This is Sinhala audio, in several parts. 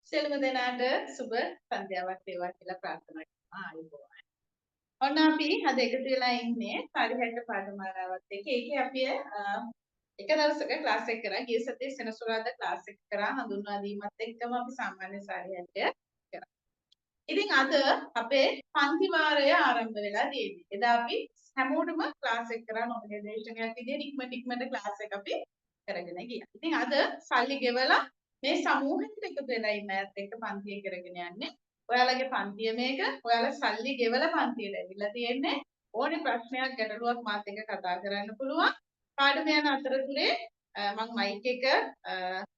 සියලුම දෙනාට සුබ සන්ධ්‍යාවක් වේවා කියලා ප්‍රාර්ථනා කරනවා ආයුබෝවන්. ඔන්න අපි අද එකතු වෙලා ඉන්නේ පරිහැට පාඨමාලාවත් එක්ක. ඒකේ අපි එක දවසක ක්ලාස් එක කරා. ගිය සතියේ සෙනසුරාදා ක්ලාස් එක කරා හඳුන්වා දීමත් එක්කම අපි සාමාන්‍ය සාරියන්ටය කරා. ඉතින් අද අපේ පන්ති වාරය ආරම්භ වෙලා තියෙන්නේ. එදා අපි හැමෝටම ක්ලාස් එක කරා නොමිනේෂන්යක් විදිහට ඉක්මනට ක්ලාස් එක අපි කරගෙන ගියා. ඉතින් අද සල්ලි ගෙවලා මේ සමූහෙට එකතු වෙලා ඉන්න අයත් එක්ක පන්තිය කරගෙන යන්නේ. ඔයාලගේ පන්තිය මේක. ඔයාලා සල්ලි ගෙවලා පන්තියට ඇවිල්ලා තියෙන්නේ. ඕනේ ප්‍රශ්නයක් ගැටලුවක් මාත් එක්ක කතා කරන්න පුළුවන්. පාඩම යන අතරතුරේ මම මයික් එක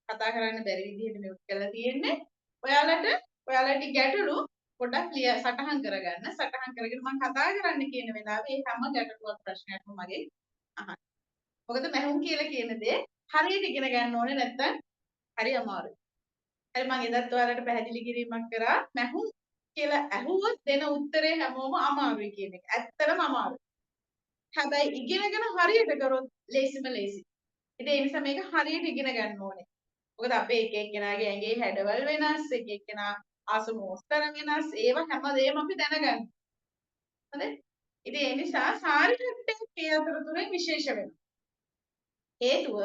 කතා කරන්න බැරි විදිහට මියුට් කරලා තියෙන්නේ. ඔයාලට ගැටලු පොඩ්ඩක් සටහන් කරගන්න. සටහන් කරගෙන මම කතා කරන්න කියන වෙලාවේ මේ හැම ගැටලුවක් ප්‍රශ්නයක්ම මගෙන් අහන්න. මොකද මහුම් කියලා කියන දේ හරියට ඉගෙන ගන්න ඕනේ නැත්නම් හරි අමාරුයි. හරි මම එදත් ඔයාලට පැහැදිලි කිරීමක් කරා මහුම් කියලා ඇහුවොත් දෙන උත්තරේ හැමෝම අමාරුයි කියන එක. ඇත්තටම අමාරුයි. හැබැයි ඉගෙනගෙන හරියට කරොත් ලේසිම ලේසි. ඉතින් ඒ නිසා මේක හරියට ඉගෙන ගන්න ඕනේ. මොකද අපේ එක එක්කෙනාගේ ඇඟේ හැඩවල් වෙනස්, එක එක්කෙනා ආසමෝස්තර වෙනස්, ඒව හැමදේම අපි දැනගන්න. හරිද? ඉතින් ඒ නිසා සාරි කට්ටේ ඒ අතරතුරේ විශේෂ වෙනවා. හේතුව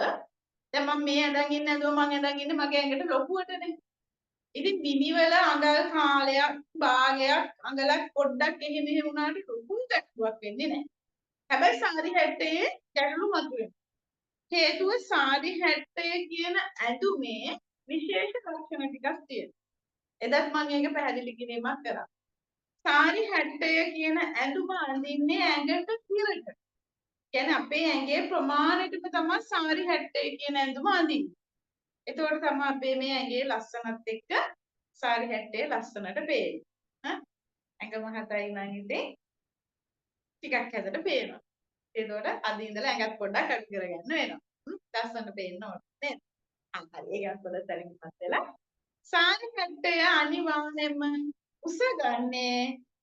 දැන් මම මේ අඳන් ඉන්න ඇඳුම මම අඳන් ඉන්නේ මගේ ඇඟට ලොකුවටනේ. ඉතින් මිනිවල අඟල් කාලයක් භාගයක් අඟලක් පොඩ්ඩක් එහෙම එහෙම වුණාට ලොකු ගැටලුවක් වෙන්නේ නැහැ. හැබැයි සාරි හැට්ටේ ගැටලු මතුවෙනවා. හේතුව සාරි හැට්ටේ කියන ඇඳුමේ විශේෂ ලක්ෂණ ටිකක් තියෙනවා. එදත් මම මේක පැහැදිලි කිරීමක් කරා. සාරි හැට්ටය කියන ඇඳුම අඳින්නේ ඇඟට පිරට. කියන්නේ අපේ ඇඟේ ප්‍රමාණයටම තමයි සාරි හැට්ටය කියන ඇඳුම අඳින්නේ. එතකොට තමයි අපේ මේ ඇඟේ ලස්සනත් එක්ක සාරි හැට්ටේ ලස්සනට පේන්නේ. ඇඟ මහතයි නම් ඉතින් ටිකක් හැදට පේනවා. එතකොට අද ඉඳලා ඇඟත් පොඩ්ඩක් අඩු කරගන්න වෙනවා. ලස්සනට පේන්න ඕනේ නේද? හරි ඒක පොඩ්ඩක් තරින්පත් වෙලා සාරි හැට්ටය අනිවාර්යයෙන්ම උසගන්නේ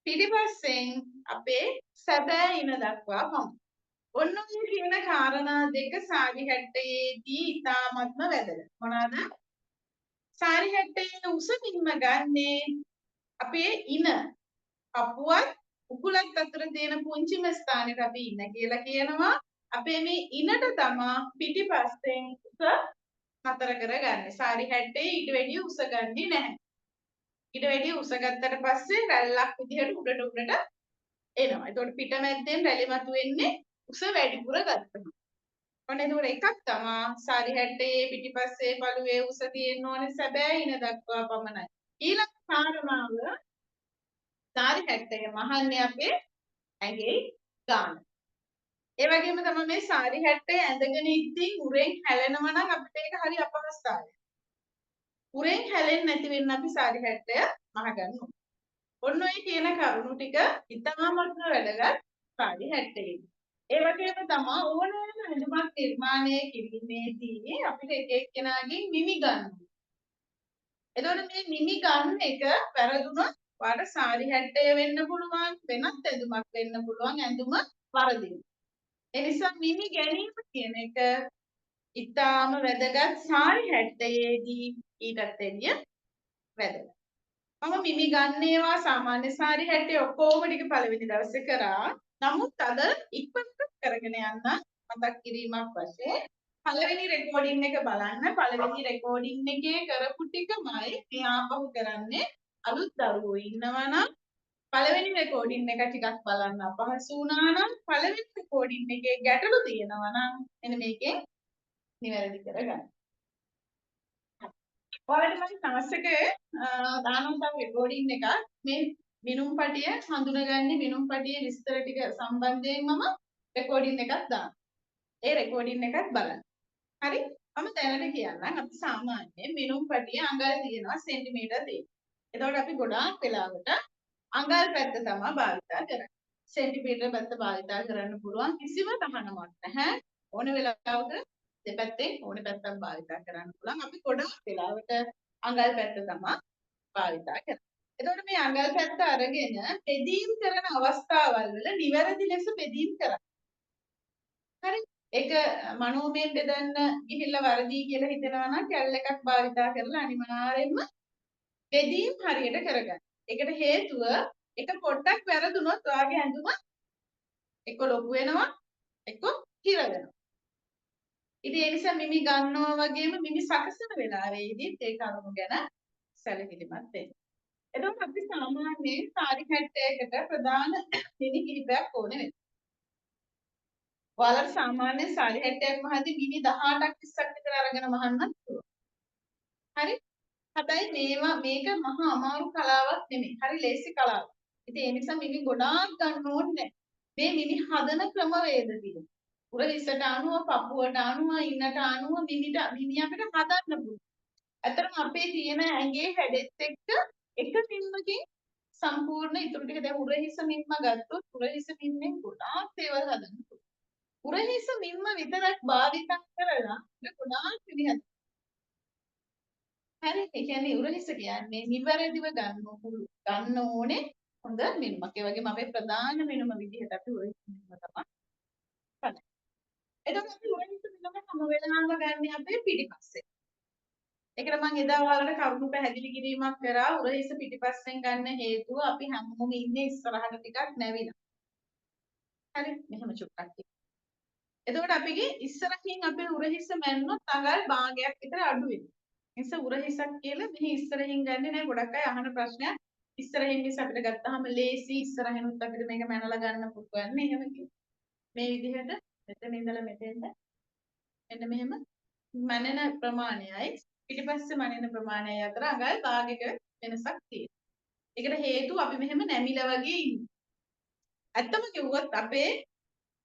පිටිපස්සෙන් අපේ සැබෑ ඉන දක්වා පමණයි. ඔන්න ඔය කියන කාරණා දෙක සාරි හැට්ටයේදී ඉතාමත්ම වැදගත්. මොනවාද? සාරි හැට්ටයේ උසමින්ම ගන්නේ අපේ ඉන. පපුවත් උකුලත් අතර තියෙන පුංචිම ස්ථානෙට අපි ඉන කියලා කියනවා. අපේ මේ ඉනට තමයි පිටිපස්සෙන් උස නතර කරගන්නේ. සාරි හැට්ටේ ඊට වැඩිය උස ගන්නේ නැහැ. ඊට වැඩිය උස ගත්තට පස්සේ රැල්ලක් විදිහට උඩට එනවා. එතකොට පිටමැද්දෙන් රැලි මතුවෙන්නේ උස වැඩිපුර ගත්තම. ඔන්න එතකොට එකක් තමයි සාරි හැට්ටේ පිටිපස්සේ පළුවේ උස තියෙන්න ඕනේ සැබෑ ඉන දක්වා පමණයි. ඊළඟ කාරණාව සාරි හැට්ටය මහන්නේ අපේ ඇඟේ ගාන. ඒ වගේම තමයි මේ සාරි හැට්ටය ඇඳගෙන ඉද්දී උරෙන් හැලෙනවා නම් අපිට ඒක හරි අපහසුතාවයක්. උරෙන් හැලෙන්නේ නැති වෙන්න අපි සාරි හැට්ටය මහගන්න ඕනේ. ඔන්න ඔය කියන කරුණු ටික ඉතාමත්ම වැදගත් සාරි හැට්ටේ. ඒ වගේම තමයි ඕනෑම ඇඳුමක් නිර්මාණය කිරීමේදී අපිට එක එක්කෙනාගෙන් නිමි ගන්න. එතකොට මේ නිමි ගන්න එක වැරදුනොත් වාට සාරි හැට්ටය වෙන්න පුළුවන් වෙනත් ඇඳුමක් වෙන්න පුළුවන් ඇඳුම වරදින. ඒ නිසා නිමි ගැනීම කියන එක ඉතාම වැදගත් සාරි හැට්ටයේදී ඊටත් එළිය වැදගත්. මම මිමි ගන්නේවා සාමාන්‍ය සාරි හැට්ටේ ඔක්කොම ටික පළවෙනි දවසේ කරා. නමුත් අද ඉක්මනට කරගෙන යන්න මතක් කිරීමක් වශයෙන් පළවෙනි රෙකෝඩින් එක බලන්න. පළවෙනි රෙකෝඩින් එකේ කරපු ටිකමයි මේ ආපහු කරන්නේ. අලුත් දරුවෝ ඉන්නවා නම් පළවෙනි රෙකෝඩින් එක ටිකක් බලන්න අපහසු වුණා නම් පළවෙනි රෙකෝඩින් එකේ ගැටලු තියෙනවා නම් එන්න මේකෙන් නිවැරදි කරගන්න. ඔයාලට මම ක්ලාස් එකේ දානවා රෙකෝඩින් එකක් මේ මිනුම් පටිය හඳුනගන්නේ මිනුම් පටියේ විස්තර ටික සම්බන්ධයෙන් මම රෙකෝඩින් එකක් දානවා. ඒ රෙකෝඩින් එකත් බලන්න. හරි? මම දැනට කියන්නම් අපි සාමාන්‍යයෙන් මිනුම් පටියේ අඟල් තියෙනවා සෙන්ටිමීටර් තියෙනවා. එතකොට අපි ගොඩාක් වෙලාවට අඟල් පැත්ත තමයි භාවිතා කරන්නේ. සෙන්ටිමීටර් පැත්ත භාවිතා කරන්න පුළුවන් කිසිම තහනමක් නැහැ. ඕන වෙලාවක දෙපැත්තෙන් ඕන පැත්තක් භාවිතා කරන්න පුළුවන්. අපි ගොඩාක් වෙලාවට අඟල් පැත්ත තමයි භාවිතා කරන්නේ. එතකොට මේ අඟල් පැත්ත අරගෙන බෙදීම් කරන අවස්ථාවල් වල නිවැරදි ලෙස බෙදීම් කරන්න. හරි? ඒක මනෝමයෙන් බෙදන්න ගිහිල්ලා වරදී කියලා හිතනවා නම් කැල් එකක් භාවිතා කරලා අනිවාර්යෙන්ම බෙදීම් හරියට කරගන්න. ඒකට හේතුව එක පොඩ්ඩක් වැරදුනොත් ඔයාගේ ඇඳුම එක්ක ලොකු වෙනවා එක්ක හිර වෙනවා. ඉතින් ඒ නිසා මිමි ගන්නවා වගේම මිමි සකසන වෙලාවේදීත් ඒ කරුණු ගැන සැලකිලිමත් වෙන්න. එතකොට අපි සාමාන්‍යයෙන් සාරි කැට්ටයකට ප්‍රධාන මිනි කිහිපයක් ඕනේ වෙනවා. ඔයාලට සාමාන්‍යයෙන් සාරි කැට්ටයක් මහදී මිනි 18ක් 20ක් විතර අරගෙන මහන්නත් පුළුවන්. හරි? හැබැයි මේක මහා අමාරු කලාවක් නෙමෙයි. හරි ලේසි කලාවක්. ඉතින් ඒ නිසා මිනි ගොඩාක් ගන්න ඕනේ නැහැ. මේ මිනි හදන ක්‍රමවේද තියෙනවා. උරහිසට අනුව, පපුවට අනුව, ඉන්නට අනුව මිනි අපිට හදන්න පුළුවන්. ඇත්තටම අපේ තියෙන ඇඟේ හැඩෙත් එක්ක එක මින්මකින් සම්පූර්ණ ඉතුරු ටික දැන් උරහිස මින්ම ගත්තොත් උරහිස මින්මෙන් ගොඩාක් දේවල් හදන්න පුළුවන්. උරහිස මින්ම විතරක් භාවිත කරලා ගොඩාක් මිනි හදන්න. හරි ඒ කියන්නේ උරහිස කියන්නේ නිවැරදිව ගන්න ඕනේ හොඳ මිනුමක්. ඒ වගේම අපේ ප්‍රධාන මිනුම විදිහට අපි උරහිස මිනුම තමයි ගන්න. එතකොට අපි උරහිස මිනුම හැම වෙලාවෙම ගන්න අපේ පිටිපස්සේ. ඒකට මම එදා ඔයාලට කරුණු පැහැදිලි කිරීමක් කරා උරහිස පිටිපස්සෙන් ගන්න හේතුව අපි හැමෝම ඉන්නේ ඉස්සරහට ටිකක් නැවිලා. හරි මෙහෙම චුට්ටක්. එතකොට අපිගේ ඉස්සරහින් අපේ උරහිස මැන්නොත් අඟල් භාගයක් විතර අඩු වෙනවා. නිසා උරහිසක් කියලා මෙහි ඉස්සරහින් ගන්නේ නැහැ. ගොඩක් අය අහන ප්‍රශ්නයක් ඉස්සරහින් මිස අපිට ගත්තාම ලේසි ඉස්සරහිනුත් අපිට මේක මැනලා ගන්න පුළුවන් නේ එහෙම කිව්වා. මේ විදිහට මෙතන ඉඳලා මෙතෙන්ට මෙන්න මෙහෙම මැනෙන ප්‍රමාණයයි පිටිපස්සේ මැනෙන ප්‍රමාණයයි අතර අඟල් භාගයක වෙනසක් තියෙනවා. ඒකට හේතුව අපි මෙහෙම නැමිලා වගේ ඉන්නේ. ඇත්තම කිව්වොත් අපේ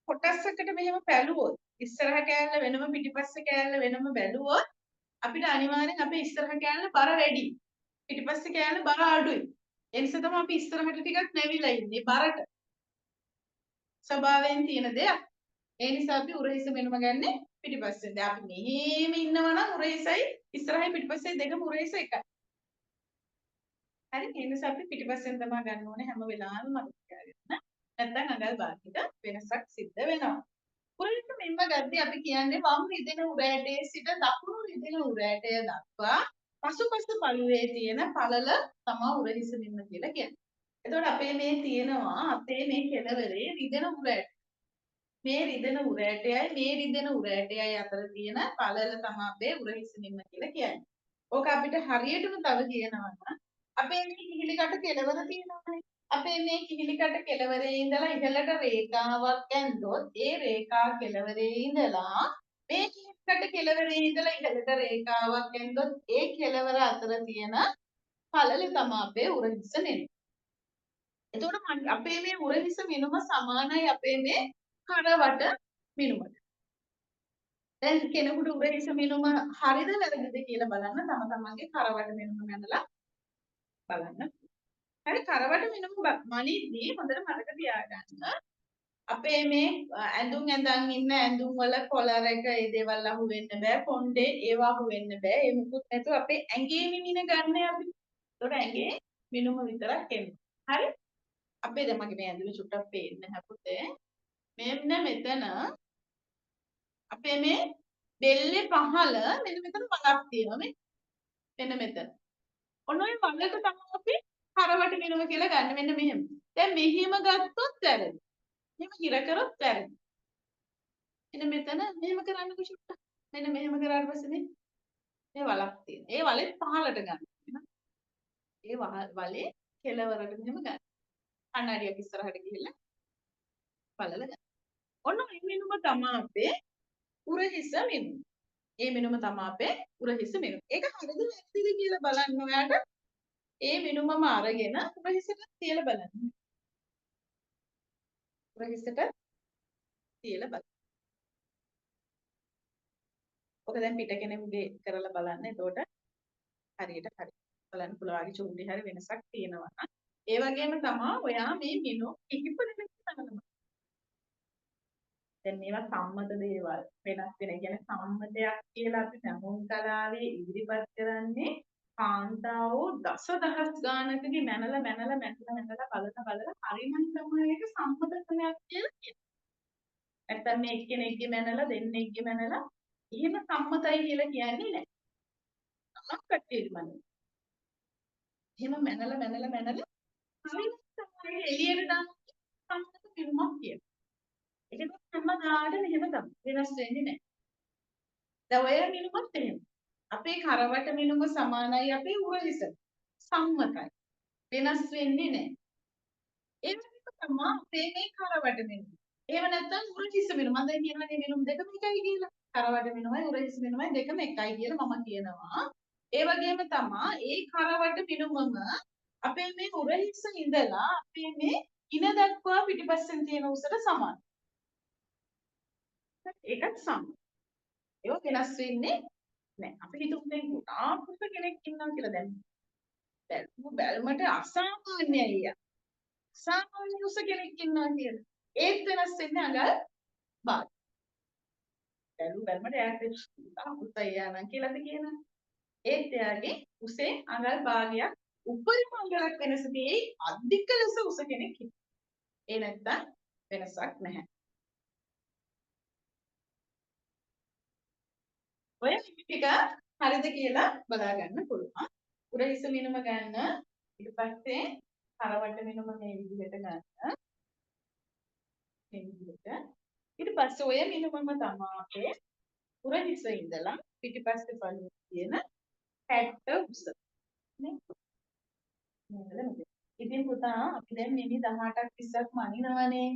කොටස්සකට මෙහෙම පැලුවොත් ඉස්සරහ කෑල්ල වෙනම පිටිපස්සේ කෑල්ල වෙනම බැලුවොත් අපිට අනිවාර්යෙන් අපේ ඉස්සරහ කෑල්ල බර වැඩි. පිටිපස්සේ කෑල්ල බර අඩුයි. ඒ නිසා තමයි අපි ඉස්සරහට ටිකක් නැවිලා ඉන්නේ බරට. ස්වභාවයෙන් තියෙන දෙයක්. ඒ නිසා අපි උරහිස මෙනුම ගන්නේ පිටිපස්සෙන්. දැන් අපි මෙහෙම ඉන්නවා නම් උරහිසයි ඉස්සරහයි පිටිපස්සේ දෙකම උරහිස එකයි. හරි ඒ නිසා අපි පිටිපස්සෙන් තමයි ගන්න ඕනේ හැම වෙලාවෙම මතක තියාගන්න. නැත්නම් අඟල් භාගයක වෙනසක් සිද්ධ වෙනවා. උරහිස මෙන්න ගද්දී අපි කියන්නේ වම් රිදෙන උරෑටයේ සිට දකුණු රිදෙන උරෑටය දක්වා පසුපස පළුවේ තියෙන පළල තමයි උරහිස මෙන්න කියලා කියන්නේ. එතකොට අපේ මේ තියෙනවා අපේ මේ කෙළවරේ රිදෙන උරෑට. මේ රිදෙන උරෑටයයි මේ රිදෙන උරෑටයයි අතර තියෙන පළල තමයි අපේ උරහිස මෙන්න කියලා කියන්නේ. ඕක අපිට හරියටම තව කියනවා නම් අපේ මේ කිහිලිකට කෙළවර තියෙනවානේ. අපේ මේ කිහිලිකට කෙළවරේ ඉඳලා ඉහළට රේඛාවක් ඇන්දොත් ඒ රේඛා කෙළවරේ ඉඳලා මේ කිහිලිකට කෙළවරේ ඉඳලා ඉහළට රේඛාවක් ඇන්දොත් ඒ කෙළවර අතර තියෙන පළල තමයි අපේ උරහිස මෙනුම. එතකොට අපේ මේ උරහිස මෙනුම සමානයි අපේ මේ කරවට මිනුමට. දැන් කෙනෙකුට උරහිස මිනුම හරිද වැරදිද කියලා බලන්න තම තමන්ගේ කරවට මිනුම මැනලා බලන්න. හරි කරවට මිනුම මනිද්දී හොඳට මතක තියාගන්න. අපේ මේ ඇඳුම් ඇඳන් ඉන්න ඇඳුම් වල කොලර් එක ඒ දේවල් අහු වෙන්න බෑ. කොණ්ඩේ ඒවා අහු වෙන්න බෑ. ඒ මුකුත් නැතුව අපේ ඇඟේ මිනින ගන්න අපි. ඒතකොට ඇඟේ මිනුම විතරක් එන්නේ. හරි? අපේ දැන් මගේ මේ ඇඳුම චුට්ටක් පේන්නේ නැහැ පුතේ. මෙන්න මෙතන අපේ මේ බෙල්ලේ පහළ මෙන්න මෙතන වලක් තියෙනවා මේ. මෙන්න මෙතන. ඔන්න ඔය වලක තමයි අපි කරවට මිනුම කියලා ගන්න. මෙන්න මෙහෙම. දැන් මෙහිම ගත්තොත් වැරදි. මෙහෙම හිර කරොත් වැරදි. මෙන්න මෙතන මෙහෙම කරන්නකො චුට්ටක්. මෙන්න මෙහෙම කරාට පස්සේ මේ වලක් තියෙනවා. ඒ වලේ පහළට ගන්න. ඒ වලේ කෙළවරට මෙහෙම ගන්න. කණ්ණාඩියක් ඉස්සරහට ගිහිල්ලා බලලා ගන්න. ඔන්න මේ මිනුම තමයි අපේ උරහිස මිනුම. ඒ මිනුම තමයි අපේ උරහිස මිනුම. ඒක හරිද වැරදිද කියලා බලන්න ඔයාට ඒ මිනුමම අරගෙන උරහිසට තියලා බලන්න. උරහිසට තියලා බලන්න. ඔක දැන් පිට කෙනෙකුගේ කරලා බලන්න. එතකොට හරියට හරි. බලන්න පුළුවන් චුම්බි හරි වෙනසක් තියෙනවා. ඒ වගේම තමයි ඔයා මේ මිනුම් කිහිප දෙනෙක් තමලම. දැන් මේවා සම්මත දේවල් වෙනස් වෙන. ඒ කියන්නේ සම්මතයක් කියලා අපි සම්මුන් කලාවේ ඉදිරිපත් කරන්නේ කාන්තාවෝ දසදහස් ගානකගේ මැනලා බලලා හරිනම් තමයි ඒක සම්මතකමක් කියලා කියන්නේ. නැත්තම් මේ එක්කෙනෙක්ගේ මැනලා දෙන්නෙක්ගේ මැනලා එහෙම සම්මතයි කියලා කියන්නේ නැහැ. තමක් කට්ටියම. එහෙම මැනලා හරියට තමයි එළියට දාන්න සම්මත මිනුමක් කියන. ඒක හැමදාම මෙහෙම තමයි. වෙනස් වෙන්නේ නැහැ. දැන් ඔය මිනුමත් එහෙම. අපේ කරවට මිනුම සමානයි අපේ උරහිස. සම්මතයි. වෙනස් වෙන්නේ නැහැ. ඒ වගේම තමයි අපේ මේ කරවට මිනුම. එහෙම නැත්නම් උරහිස මිනුම. මම දැන් කියනවානේ මිනුම් දෙකම එකයි කියලා. කරවට මිනුමයි උරහිස මිනුමයි දෙකම එකයි කියලා මම කියනවා. ඒ වගේම තමයි ඒ කරවට මිනුමම අපේ මේ උරහිස ඉඳලා අපේ මේ ඉන දක්වා පිටිපස්සෙන් තියෙන උසට සමානයි. ඒකත් සමානයි. ඒක වෙනස් වෙන්නේ නැහැ. අපි හිතමු දැන් ගොඩාක් උස කෙනෙක් ඉන්නවා කියලා දැන්. බැලුමට අසාමාන්‍යයි. සාමාන්‍ය උස කෙනෙක් ඉන්නවා කියලා. ඒත් වෙනස් වෙන්නේ අඟල් භාග. බැලුමට ඈත උසයි යනවා කියලාද කියනවා. ඒත් එයාගේ උසේ අඟල් භාගයක් උපරිම අඟලක් වෙනස තියෙයි අධික ලෙස උස කෙනෙක් ඉන්නවා. ඒ නැත්තම් වෙනසක් නැහැ. ඔය ටික හරිද කියලා බලා ගන්න පුළුවන්. උරහිස මිනුම ගන්න ඊට පස්සේ කරවට මිනුම මේ විදිහට ගන්න. මේ විදිහට. ඊට පස්සේ ඔය මිනුමම තමයි අපේ උරහිස ඉඳලා පිටිපස්සේ බලන්න තියෙන 60 උස. නේ? ඉතින් පුතා අපි දැන් මිමි 18ක් 20ක් මනිනවනේ.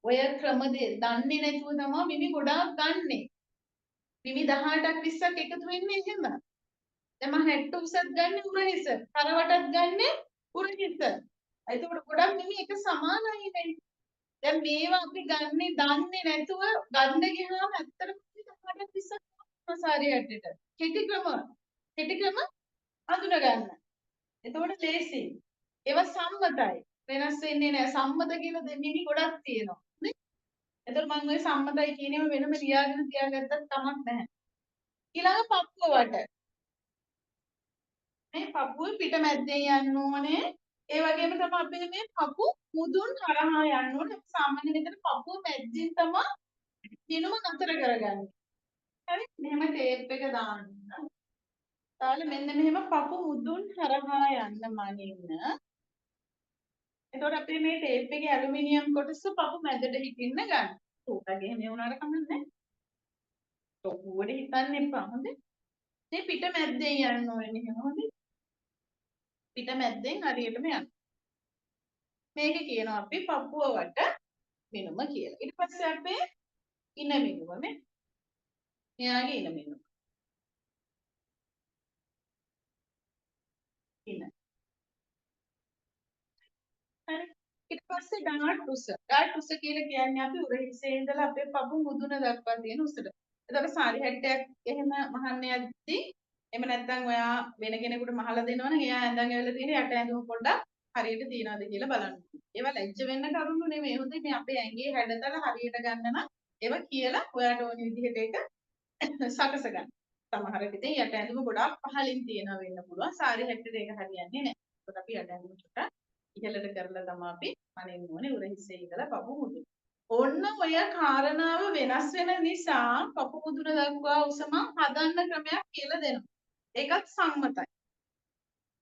ඔය ක්‍රම දන්නේ නැතුව තමයි මිමි ගොඩාක් ගන්නෙ. මිමි 18ක් 20ක් එකතු වෙන්නේ එහෙම. දැන් මම 60 උසත් ගන්නෙ උරහිස. කරවටත් ගන්නෙ උරහිස. එතකොට ගොඩක් මිමි එක සමානයි නේ. දැන් මේවා අපි ගන්නෙ දන්නේ නැතුව ගන්න ගියාම ඇත්තටම 18ක් 20ක් සාරි හැටට. කෙටි ක්‍රම අඳුන ගන්න. එතකොට ලේසි. ඒවා සම්මතයි. වෙනස් වෙන්නේ නැහැ. සම්මත කියලා දෙමිනි ගොඩක් තියෙනවා. නේ? එතකොට මම ওই සම්මතයි කියනේම වෙනම ලියාගෙන තියාගත්තත් කමක් නැහැ. ඊළඟ පපුව වට. මේ පපුව පිට මැද්දෙන් යන්න ඕනේ. ඒ වගේම තමයි අපි මේ පපු මුදුන් හරහා යන්න ඕනේ. සාමාන්‍යයෙන් මෙතන පපුව මැද්දෙන් තමයි දිනුම නතර කරගන්නේ. හරි? මෙහෙම ටේප් එක දාන්න. තාලේ මෙන්න මෙහෙම පපු මුදුන් හරහා යන්න මනින්න. එතකොට අපි මේ ටේප් එකේ ඇලුමිනියම් කොටස පපු මැදට හිටින්න ගන්න. උඩගේ එහෙම වුණාට කමක් නැහැ. ඔක්කොවට හිතන්න එපා. හොඳේ. මේ පිට මැද්දෙන් යන්න ඕනේ එහෙම හොඳේ. පිට මැද්දෙන් හරියටම යන්න. මේක කියනවා අපි පපුව වට මිනුම කියලා. ඊට පස්සේ අපේ ඉන මිනුම නේ. මෙයාගේ ඉන මිනුම. ඉන. හරි. ඊට පස්සේ ඩාට් උස. ඩාට් උස කියලා කියන්නේ අපි උරහිසේ ඉඳලා අපේ පපු මුදුන දක්වා තියෙන උසට. එතකොට සාරි හැට්ටයක් එහෙම මහන්න යද්දී එහෙම නැත්නම් ඔයා වෙන කෙනෙකුට මහලා දෙනවනම් එයා ඇඳන් ඇවිල්ලා තියෙන යට ඇඳුම පොඩ්ඩක් හරියට තියනවාද කියලා බලන්න. ඒවා ලැජ්ජ වෙන්න කරුණු නෙමෙයි. හොඳේ මේ අපේ ඇඟේ හැඩතල හරියට ගන්න නම් ඒවා කියලා ඔයාට ඕන විදිහට ඒක සකස ගන්න. සමහර විට යට ඇඳුම ගොඩාක් පහලින් තියනවා වෙන්න පුළුවන්. සාරි හැට්ටට ඒක හරියන්නේ නැහැ. ඒකට අපි යට ඇඳුම චුට්ටක් ඉහළට කරලා තමයි අපි අනින්න ඕනේ උරහිසේ ඉඳලා පපු මුදුන. ඔන්න ඔය කාරණාව වෙනස් වෙන නිසා පපු මුදුන දක්වා උසම හදන්න ක්‍රමයක් කියලා දෙනවා. ඒකත් සම්මතයි.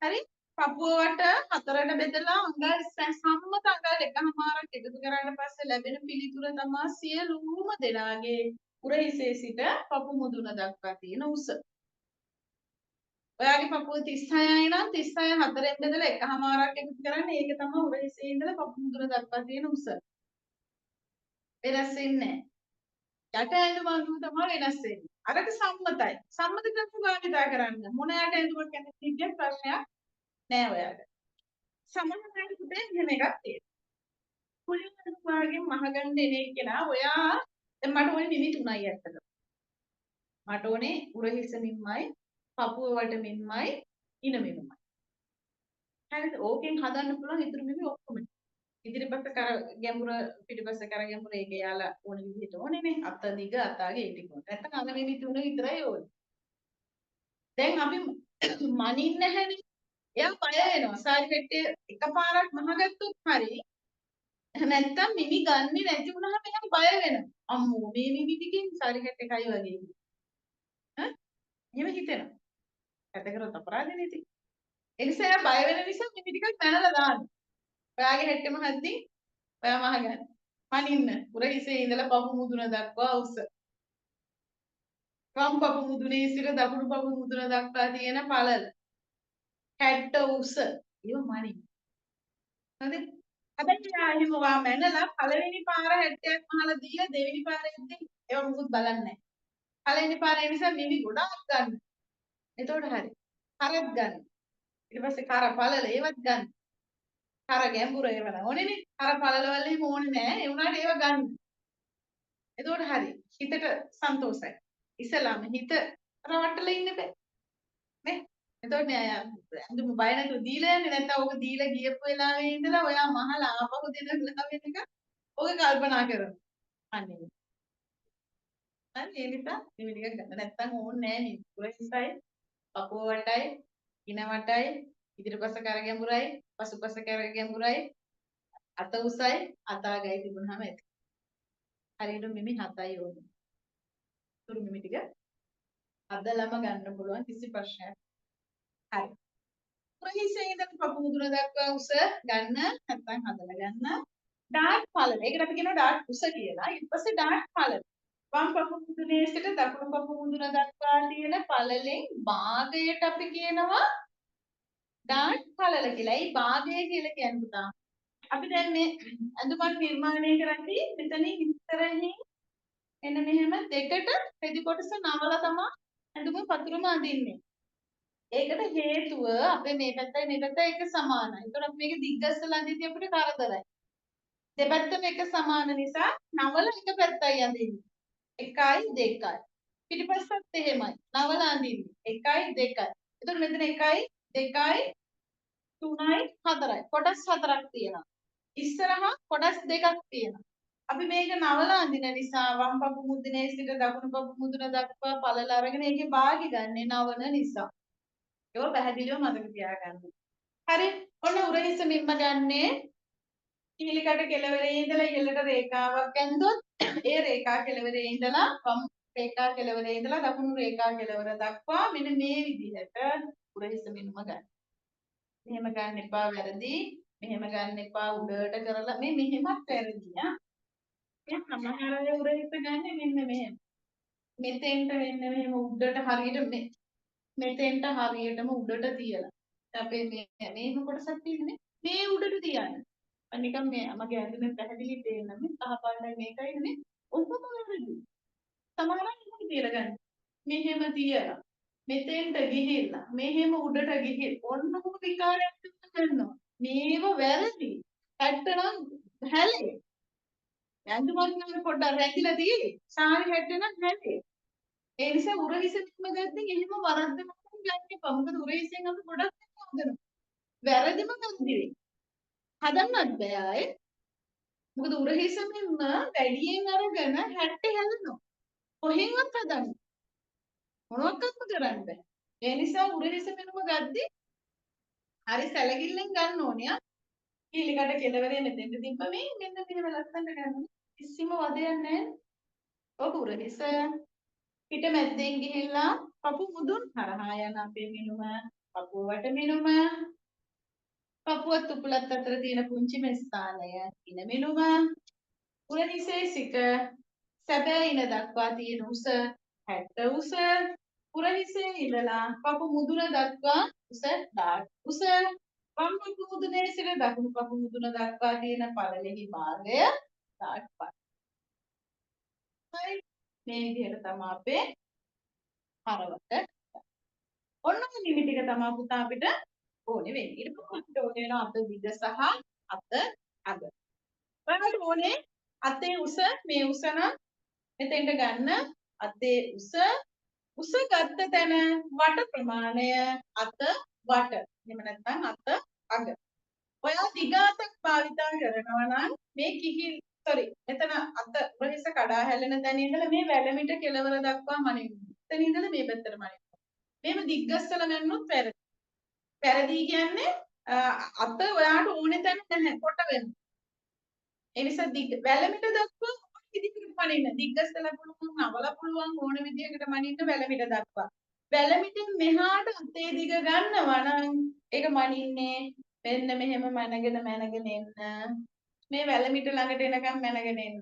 හරි? පපුව වට හතරට බෙදලා අඟල් සම්මත අඟල් එකමාරක් එකතු කරාට පස්සේ ලැබෙන පිළිතුර තමයි සියලුම දෙනාගේ උරහිසේ සිට පපු මුදුන දක්වා තියෙන උස. ඔයාගේ පපුව 36යි නම් 36 හතරෙන් බෙදලා එකමාරක් එකතු කරන්නේ ඒක තමයි උරහිසේ ඉඳලා පපු මුදුන දක්වා තියෙන උස. වෙනස් වෙන්නේ නැහැ. යට ඇඳුම අනුව තමයි වෙනස් වෙන්නේ. අරක සම්මතයි. සම්මත ක්‍රම භාවිතා කරන්න. මොන යට ඇඳුමක් ගැන කිව්වත් ප්‍රශ්නයක් නෑ ඔයාලට. සමහර අයට එහෙම එකක් තියෙනවා. කුලින් අඳුම වගේ මහගන්න එන කෙනා ඔයා දැන් මට ඕනේ නිමි 3යි ඇත්තට. මට ඕනේ උරහිස මින්මයි, පපුව වට මින්මයි, ඉන මින්මයි. හරිද? ඕකෙන් හදන්න පුළුවන් ඉතුරු මිමි ඔක්කොම. ඉදිරිපස කර ගැඹුර පිටිපස කර ගැඹුර ඒක යාලා ඕන විදිහට ඕනේ නේ. අත දිග අතගේ ඒ ටික. නැත්තම් අඟ මිමි 3 විතරයි ඕනේ. දැන් අපි මනින්න නැහැනේ. එයා බය වෙනවා. සාරි පෙට්ටිය එකපාරක් මහගත්තොත් හරි නැත්තම් මිමි ගන්නේ නැති වුණාම එයා බය වෙනවා. අම්මෝ මේ මිමි ටිකෙන් සාරි කැට් එකයි වගේ. ඈ එහෙම හිතෙනවා. ඇත කරොත් අපරාධනේ ඉතින්. ඒ නිසා එයා බය වෙන නිසා මිමි ටිකක් පැනලා දාන්න. ඔයාගේ හැට්ටෙම හද්දි ඔයාම අහගන්න. මනින්න. උරහිසේ ඉඳලා පපු මුදුන දක්වා උස. වම් පපු මුදුනේ සිට දකුණු පපු මුදුන දක්වා තියෙන පළල. හැට්ට උස. ඒව මනින්න. හරිද? හැබැයි එයා එහෙම වා මැනලා පළවෙනි පාර 70ක් මහලා දීලා දෙවෙනි පාරෙද්දී ඒව මුකුත් බලන්නේ නැහැ. පළවෙනි පාරේ නිසා මිමි ගොඩාක් ගන්න. එතකොට හරි. කරත් ගන්න. ඊට පස්සේ කර පළල ඒවත් ගන්න. කර ගැඹුර ඒව ඕනේනේ. කර පළල වල එහෙම ඕනේ නැහැ. ඒ වුණාට ඒව ගන්න. එතකොට හරි. හිතට සන්තෝෂයි. ඉස්සලාම හිත රවට්ටලා ඉන්න බෑ. නේ? එතකොට නෑ අඳුම බය නැතුව දීලා යන්නේ නැත්නම් ඕක දීලා ගියපු වෙලාවේ ඉඳලා ඔයා මහලා ආපහු දෙන වෙලාවෙ එක ඕක කල්පනා කරනවා. අනේ. හරි ඒ නිසා මේ ටික ගන්න නැත්නම් ඕනේ නෑ නේ. පුරහිසයි, පපුව වටයි, කින වටයි, ඉදිරිපස කර ගැඹුරයි, පසුපස කර ගැඹුරයි, අත උසයි, අතාගයි තිබුණාම ඇති. හරියට මිමි 7යි ඕනේ. තුරු මිමි ටික අදලම ගන්න පුළුවන් කිසි ප්‍රශ්නයක්. හරි. පුරහිසේ ඉඳන් පපුව මුදුන දක්වා උස ගන්න නැත්නම් හදලා ගන්න. ඩාට් පළල. ඒකට අපි කියනවා ඩාට් උස කියලා. ඊට පස්සේ ඩාට් පළල. වම් පපු මුදුනේ සිට දකුණු පපු මුදුන දක්වා තියෙන පළලෙන් භාගයට අපි කියනවා ඩාට් පළල කියලා. ඒ භාගය කියලා කියන්නේ පුතා. අපි දැන් මේ ඇඳුමක් නිර්මාණය කරද්දී මෙතනින් ඉස්සරහින් එන්න මෙහෙම දෙකට රෙදි කොටස නවලා තමයි ඇඳුම පතුරම අඳින්නේ. ඒකට හේතුව අපේ මේ පැත්තයි මේ පැත්තයි එක සමානයි. ඒතකොට අපි මේක දිග්ගස්සලා අඳිද්දී අපිට කරදරයි. දෙපැත්තම එක සමාන නිසා නවල එක පැත්තයි අඳින්නේ. 1යි 2යි. පිටිපස්සත් එහෙමයි. නවල අඳින්නේ. 1යි 2යි. එතකොට මෙතන 1යි 2යි 3යි 4යි. කොටස් 4ක් තියෙනවා. ඉස්සරහා කොටස් 2ක් තියෙනවා. අපි මේක නවල අඳින නිසා වම් පපු මුදුනේ සිට දකුණු පපු මුදුන දක්වා පළල අරගෙන ඒකේ භාගය ගන්න නවන නිසා. ඒක පැහැදිලිව මතක තියාගන්න. හරි. ඔන්න උරහිස මිම්ම ගන්නේ කීලිකට කෙළවරේ ඉඳලා ඉහළට රේඛාවක් ඇන්දොත් ඒ රේඛා කෙළවරේ ඉඳලා වම් රේඛා කෙළවරේ ඉඳලා දකුණු රේඛා කෙළවර දක්වා මෙන්න මේ විදිහට උරහිස මිනුම ගන්න. මෙහෙම ගන්න එපා වැරදි. මෙහෙම ගන්න එපා උඩට කරලා මේ මෙහෙමත් වැරදි ඈ. දැන් සමහර අය උරහිස ගන්නේ මෙන්න මෙහෙම. මෙතෙන්ට මෙන්න මෙහෙම උඩට හරියට මෙතෙන්ට හරියටම උඩට තියලා. අපේ මේම කොටසක් තියෙන්නේ මේ උඩට තියන්න. නිකන් මේ මගේ ඇඳුමේ පැහැදිලි තේරෙන මේ කහ පාටයි මේකයි නේ. ඔක්කොම වැරදි. සමහර අය එහෙම තියලා ගන්න. මෙහෙම තියලා. මෙතෙන්ට ගිහිල්ලා මෙහෙම උඩට ගිහින් ඔන්නම විකාරයක් කරනවා. මේව වැරදි. ඇත්තනම් හැලේ. ඇඳුමක් නම් පොඩ්ඩක් රැකිලා තියෙන්නේ. සාරි හැට්ටනම් හැලේ. ඒ නිසා උරහිස මෙහෙම ගත්තොත් එහෙම වරද්දනවා ගන්න එපා. මොකද උරහිසෙන් අපි ගොඩක් හදනවා. වැරදිම ගන්නෙ. හදන්නත් බෑ ආයේ. මොකද උරහිසෙන්ම වැඩියෙන් අරගෙන හැට්ටේ හැදෙනවා. කොහෙන්වත් හදන්න. මොනවත්ක්ම කරන්න බෑ. ඒ නිසා උරහිස මෙනුම ගද්දි හරි සැලකිල්ලෙන් ගන්න ඕනේ. කීලිකට කෙලවරේ මෙතෙන්ට තිබ්බ මේ මෙන්න මෙහෙම ලස්සනට ගන්න. කිසිම වදයක් නැහැ. ඔක උරහිස පිට මැද්දෙන් ගිහිල්ලා පපු මුදුන් හරහා යන අපේ මිනුම පපුව වට මිනුම පපුව තුපුලත් අතර තියෙන පුංචිම ස්ථානය ඉන මිනුම උරහිසේ සිට සැබෑ ඉන දක්වා තියෙන උස 60 උස උරහිසේ ඉඳලා පපු මුදුන දක්වා උස 10 උස වම් පපු මුදුනේ සිට දකුණු පපු මුදුන දක්වා තියෙන පළලෙහි භාගය 65. හරි මේ විදිහට තමයි අපේ හරවට ඔන්න ඔය නිමි ටික තමයි පුතා අපිට ඕනේ වෙන්නේ. ඊට පස්සේ අපිට ඕනේ වෙනවා අත දිග සහ අත අග. ඔයාලට ඕනේ අතේ උස මේ උස නම් මෙතෙන්ට ගන්න අතේ උස ගත්ත තැන වට ප්‍රමාණය අත වට. එහෙම නැත්නම් අත අග. ඔයා දිග අතක් භාවිතා කරනවා නම් මේ මෙතන අත උරහිස කඩා හැලෙන තැන ඉඳලා මේ වැලමිට කෙලවර දක්වා මනින්න. එතන ඉඳලා මේ පැත්තට මනින්න. මේව දිග්ගස්සල ගන්නොත් වැරදි. වැරදි කියන්නේ අත ඔයාට ඕනේ තැන නැහැ කොට වෙන. ඒ නිසා වැලමිට දක්වා ඉදිරියට මනින්න. දිග්ගස්සල පුළුවන් නවල පුළුවන් ඕන විදියකට මනින්න වැලමිට දක්වා. වැලමිටෙන් මෙහාට අතේ දිග ගන්නවා නම් ඒක මනින්නේ මෙන්න මෙහෙම මනගෙන එන්න. මේ වැලමිට ළඟට එනකම් මනගෙන එන්න.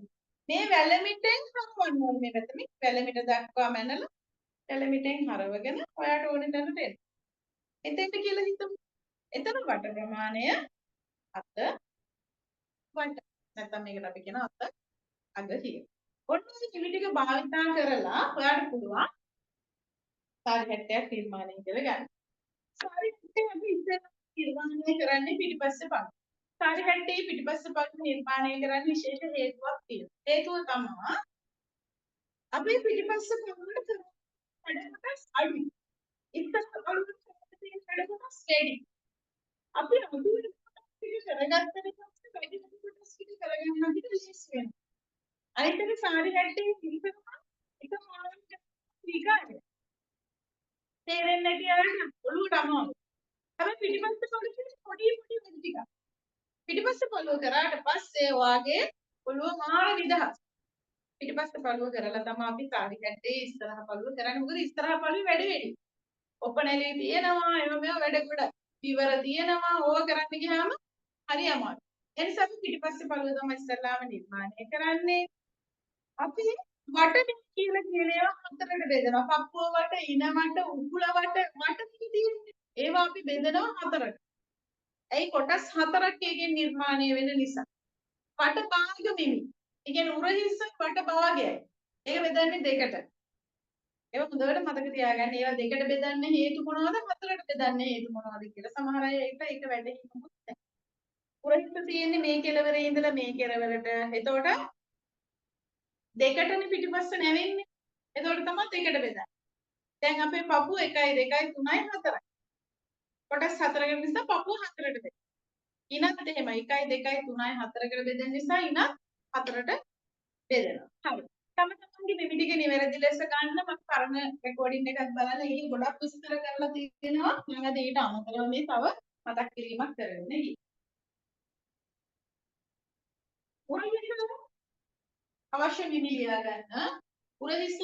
මේ වැලමිටෙන් හරවන්න ඕනේ මේ පැත්තට. වැලමිට දක්වා මනලා වැලමිටෙන් හරවගෙන ඔයාට ඕනේ තැනට එන්න. එතෙන්ට කියලා හිතමු. එතන වට ප්‍රමාණය අත වට. නැත්නම් මේකට අපි කියන අත අග හිර. ඔන්න ඔය කිවි ටික භාවිතා කරලා ඔයාට පුළුවන් සාරි හැට්ටයක් නිර්මාණය කරගන්න. සාරි හැට්ටේ අපි ඉස්සෙල්ලා නිර්මාණය කරන්නේ පිටිපස්සේ පළු. සාරි හැට්ටේ පිටිපස්සේ පළු නිර්මාණය කරන්න විශේෂ හේතුවක් තියෙනවා. හේතුව තමයි අපි පිටිපස්සේ පළුවට වැඩ කොටස් අඩුයි. ඉස්සර පළුවට තියෙන වැඩ කොටස් වැඩි. අපි අඳුරට ටික කරගත්තට පස්සේ වැඩි කොටස් ටික කරගන්න අපිට ලේසි වෙනවා. අනිත් එක සාරි හැට්ටේ පිළිපෙනවා එක මානසික විකාරය. තේරෙන්නේ නැති අය ඔළුවට අමාරු. හැබැයි පිටිපස්ස පොලිසිය පොඩි වැඩි ටිකක්. පිටිපස්ස පළුව කරාට පස්සේ වාගේ ඔළුව මාර විදහස්. පිටිපස්ස පළුව කරලා තමයි අපි සාරි හැට්ටේ ඉස්සරහ පළුව කරන්නේ. මොකද ඉස්සරහ පළුවේ වැඩ වැඩි. ඔපනැලේ තියෙනවා එව මේව වැඩ ගොඩ. විවර තියෙනවා ඕව කරන්න ගියාම හරි අමාරුයි. ඒ නිසා අපි පිටිපස්සේ පළුව තමයි ඉස්සරලාම නිර්මාණය කරන්නේ. අපි වට කියලා කියන ඒවා හතරකට බෙදනවා. පපුව වට, ඉන වට, උකුල වට තියෙන්නේ. ඒවා අපි බෙදනවා හතරට. ඇයි කොටස් හතරක් එකෙන් නිර්මාණය වෙන නිසා. වට භාග මිමි. ඒ කියන්නේ උරහිස්ස වට භාගයයි. ඒක බෙදන්නේ දෙකට. ඒක හොඳට මතක තියාගන්න. ඒවා දෙකට බෙදන්න හේතු මොනවද? හතරට බෙදන්න හේතු මොනවද කියලා. සමහර අය ඒක වැටහෙන්නේ නැහැ. උරහිස්ස තියෙන්නේ මේ කෙළවරේ ඉඳලා මේ කෙළවරට. එතකොට දෙකටනේ පිටිපස්ස නැවෙන්නේ. එතකොට තමයි දෙකට බෙදන්නේ. දැන් අපේ පපුව 1 2 3 4යි. කොටස් හතරකට නිසා පපුව හතරට බෙදෙනවා. ඉනත් එහෙමයි 1 2 3 4කට බෙදෙන නිසා ඉනත් හතරට බෙදෙනවා. හරි. තම තමන්ගේ මෙමි ටික නිවැරදි ලෙස ගන්න මම පරණ රෙකෝඩින් එකක් බලලා ඒක ගොඩක් විස්තර කරලා තියෙනවා. මම අද ඊට අමතරව මේ තව මතක් කිරීමක් කරන්නේ. උරහිස්ස අවශ්‍ය මෙමි ලියා ගන්න. උරහිස්ස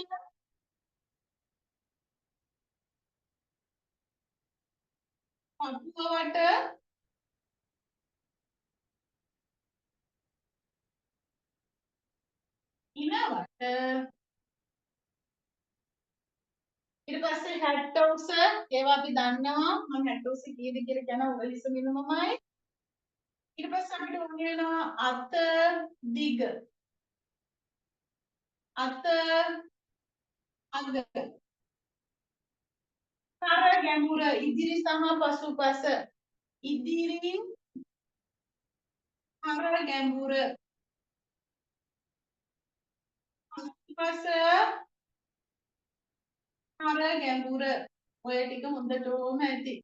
පපුවට ඉනවට ඊට පස්සේ හැට්ටවුස ඒවා අපි දන්නවා මම හැට්ටවුස කීයද කියලා කියන උරහිස්ස මිනුමමයි ඊට පස්සේ අපිට ඕන වෙනවා අත දිග අත අග කර ගැඹුර ඉදිරි සහ පසුපස ඉදිරි කර ගැඹුර පසුපස කර ගැඹුර ඔය ටික හොඳටම ඇති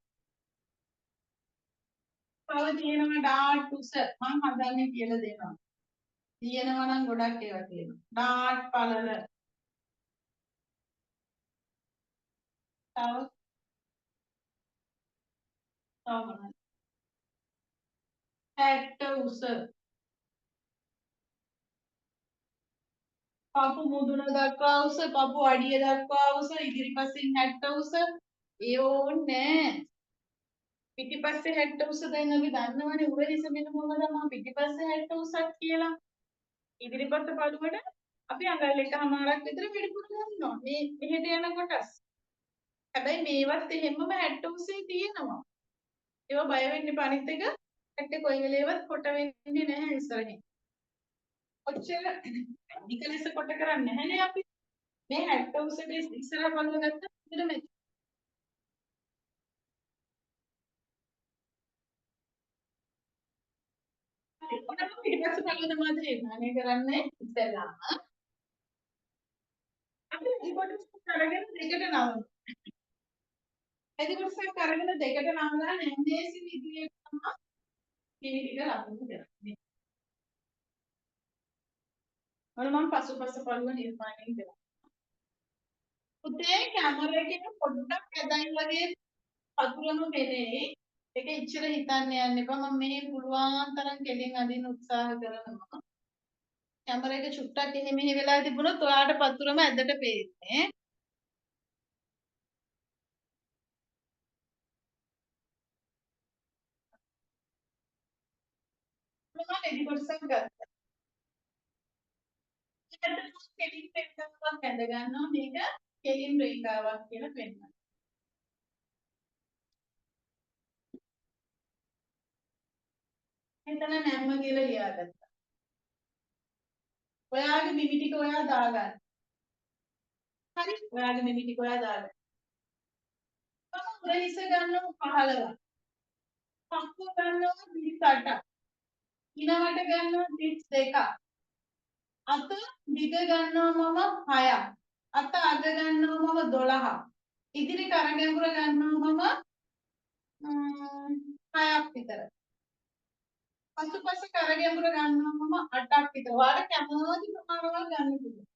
තව තියෙනවා ඩාට් උස මම හදන්නේ කියලා දෙනවා තියෙනවා නම් ගොඩක් ඒවා තියෙනවා ඩාට් පළල තව තව හැට්ට උස පපු මුදුන දක්වා උස පපු අඩිය දක්වා උස ඉදිරිපසින් හැට්ට උස ඒ ඕනේ පිටිපස්සේ හැට්ට උස දැන් අපි දන්නවනේ උරහිස මිනුමම තමයි පිටිපස්සේ හැට්ට උසක් කියලා ඉදිරිපස පළුවට අපි අඟල් එකමාරක් විතර පිළිකුරු ගන්නවා මේ මෙහෙට යන කොටස් හැබැයි මේවත් එහෙමම හැට්ට උසේ තියෙනවා ඒවා බය වෙන්න එපා අනිත් එක හැට්ට කොයි වෙලේවත් කොට වෙන්නේ නැහැ ඉස්සරහින් ඔච්චර නිකලෙස කොට කරන්නේ නැහැනේ අපි මේ හැට්ට උසට ඉස්සරහ පළුව ගත්තා ඉතින් මේ ඔන්න පිටිපස්ස පළුව තමයි නිර්මාණය කරන්නේ ඉස්සෙල්ලාම අපි මේ කොටස් අරගෙන දෙකට නවමු එතකොට සර් කරගෙන දෙකට නම්ලා නැන්දේසි විදියට තමයි මේ ටික ලකුණු කරන්නේ. ඔන්න මම පසුපස පළුව නිර්මාණය කරා. පුතේ කැමරා එකේ පොඩ්ඩක් ඇදයි වගේ පතුරම පෙනේ. ඒක ඉච්චර හිතන්න යන්න එපා. මම මේ පුළුවන් තරම් කෙලින් අදින්න උත්සාහ කරනවා. කැමරා එක චුට්ටක් එහෙ මෙහෙ වෙලා තිබුණොත් ඔයාලට පතුරම ඇදට පේන්නේ. මම රෙදි කොටසක් ගත්තා. ඊට කෙලින් රේඛාවක් ඇඳ ගන්නවා මේක කෙලින් රේඛාවක් කියලා පෙන්නනවා. එතන නැම්ම කියලා ලියාගත්තා. ඔයාගේ බිමි ටික ඔයා දාගන්න. හරි ඔයාගේ බිමි ටික ඔයා දාගන්න. මම උරහිස ගන්නවා 15. පපුව ගන්නවා 28ක්. ඉනවට ගන්නවා 32ක්. අත දිග ගන්නවා මම 6ක්. අත අග ගන්නවා මම 12ක්. ඉදිරි කරගැඹුර ගන්නවා මම 6ක් විතර. පසුපස කරගැඹුර ගන්නවා මම 8ක් විතර. ඔයාලා කැමති ප්‍රමාණවල ගන්න පුළුවන්.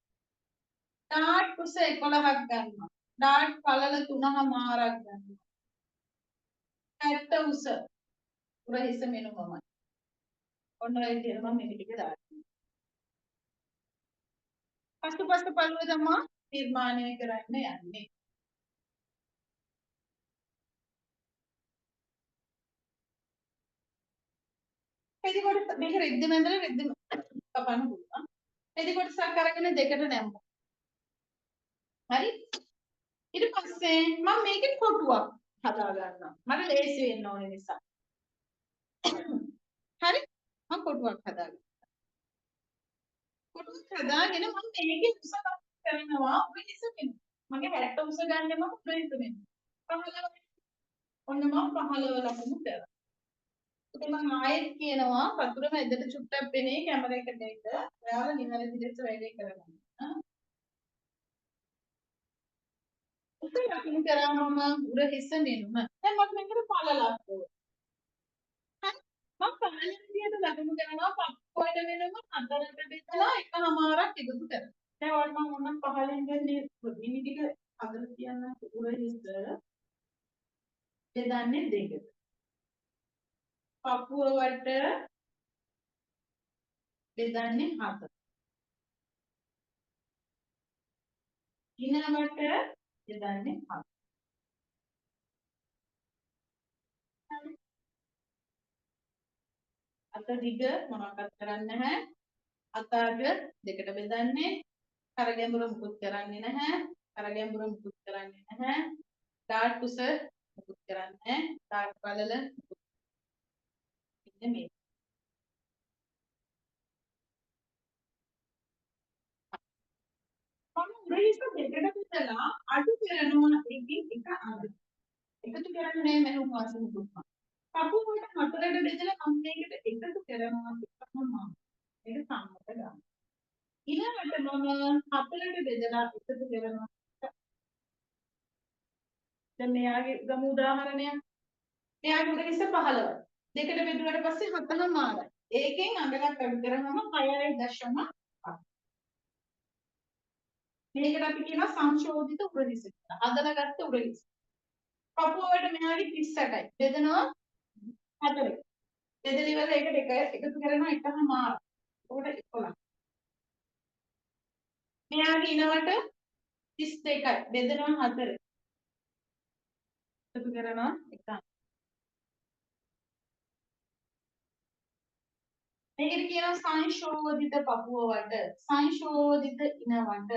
ඩාට් කුස 11ක් ගන්නවා. ඩාට් පළල 3මාරක් ගන්නවා. පැත්ත උස උරහිස මෙනුමමයි. ඔන්න ඔය විදිහට මම මේ ටික දානවා. පසුපස පළුව තමයි නිර්මාණය කරන්න යන්නේ. එදි කොට මේක රෙද්ද මැදලා රෙද්ද කපන්න පුළුවන්. එදි කොටසක් අරගෙන දෙකට නැම්මු. හරි? ඊට පස්සේ මම මේකේ කොටුවක් හදා ගන්නවා. මට ලේසි වෙන්න ඕන නිසා. හරි? මම කොටුවක් හදාගන්නවා. කොටුවක් හදාගෙන මම මේකේ උස කරනවා උරහිස වෙනවා. මගේ 60 උස ගන්නෙ මම උරහිස වෙනවා. 15 ඔන්න මම 15 ලකුණු කරා. ඉතින් මම ආයෙත් කියනවා වතුර මැදට චුට්ටක් පෙනේ කැමරේකට එක. ඔයාලා නිවැරදි ලෙස වැඩේ කරගන්න. උස ලකුණු කරාම උරහිස මෙනුම. දැන් මට මේකට පළලක් ඕන. හරි? මම පළල විදියට ලකුණු කරනවා පපුවට වෙනම හතරට බෙදලා එකමාරක් එකතු කරනවා. දැන් ඔයාලට මම මොනනම් පහලින් දෙන්නේ ඉනි ටික අතර තියන්න උරහිස බෙදන්නේ දෙකට. පපුව වට බෙදන්නේ 7. ඉනවට බෙදන්නේ 7. අත දිග මොනවක්වත් කරන්නේ නැහැ. අත අග දෙකට බෙදන්නේ. කරගැඹුර මුකුත් කරන්නේ නැහැ. කරගැඹුර මුකුත් කරන්නේ නැහැ. ඩාට් උස මුකුත් කරන්නේ නැහැ. ඩාට් පළල මුකුත් මේ මම උරහිස දෙකට බෙදලා අඩු කරනවා එකකින් එක අග. එකතු කරන්නේ නැහැ මම වාසිය මුකුත්. පපුව වලට හතරට බෙදලා මම මේකට එකතු කරනවා එකම මේක සම්මත ගන්න. ඊළඟට මම හතරට බෙදලා එකතු කරනවා. දැන් මෙයාගේ ගමු උදාහරණයක්. මෙයාගේ උරහිස 15. දෙකට බෙදුවට පස්සේ 7මාරයි. ඒකෙන් අඟලක් අඩු කරනම 6.5. මේකට අපි කියනවා සංශෝධිත උරහිස කියලා. හදලාගත්ත උරහිස. පපුව වලට මෙයාගේ 38යි. බෙදනවා 4. බෙදලා ඉවරලා ඒකට එකතු කරනවා එකමාර. උකට 11. මෙයාගේ ඉනවට 32යි. බෙදනවා 4. එකතු කරනවා 1. මේකට කියනවා සංශෝධිත පපුව වට, සංශෝධිත ඉනවට,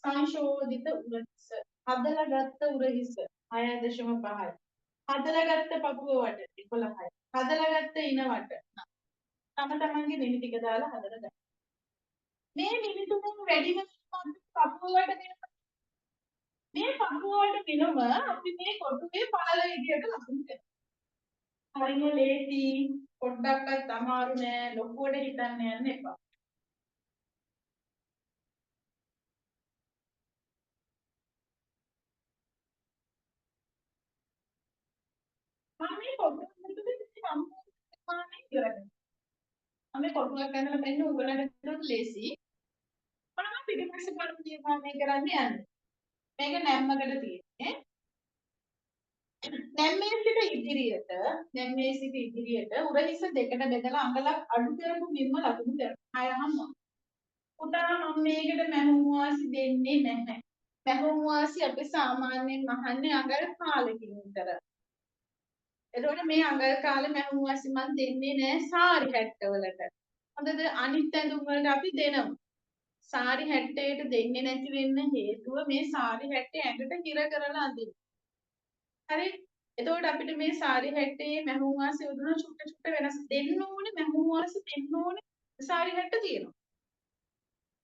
සංශෝධිත උරහිස. හදලාගත්ත උරහිස 6.5යි. හදලාගත්ත පපුව වට 11යි. හදලාගත්ත ඉනවට තම තමන්ගේ නිමි ටික දාලා හදලා ගන්න. මේ නිමි තුනෙන් වැඩිම පපුව වට දෙනවා. මේ පපුව වලට වෙනම අපි මේ කොටුවේ පළල විදියට ලකුණු කරනවා. හරිම ලේසි පොඩ්ඩක්වත් අමාරු නෑ ලොකුවට හිතන්න යන්න එපා. මම මේ කොටුව මුදුනේ සම්පූර්ණ ඉවරයි. මම මේ කොටුවක් ගන්නලා මෙන්න උගලට ලේසි. මම පිටිපස්ස බලමු නිර්මාණය කරන්න යන්නේ. මේක නැම්මකට තියෙන්නේ. නැම්මේ සිට ඉදිරියට උරහිස දෙකට බෙදලා අඟලක් අඩු කරපු මිම්ම ලකුණු කරනවා. අයහම පුතා මම මේකට මැහුම් වාසි දෙන්නේ නැහැ. මැහුම් වාසි අපි සාමාන්‍යයෙන් අහන්නේ අඟල් 5කින් විතර. එතකොට මේ අඟල් කාලේ මැහුම් වාසි මන් දෙන්නේ නැහැ සාරි හැට්ට වලට. හොඳද? අනිත් ඇඳුම් වලට අපි දෙනවා. සාරි හැට්ටේට දෙන්නේ නැති වෙන්න හේතුව මේ සාරි හැට්ටේ ඇඟට හිර කරලා අඳින්න. හරි? එතකොට අපිට මේ සාරි හැට්ටේ මැහුම් වාසි උදුන චුට්ට චුට්ට වෙනස් දෙන්න ඕනේ. මැහුම් වාසි දෙන්න ඕනේ. සාරි හැට්ට තියෙනවා.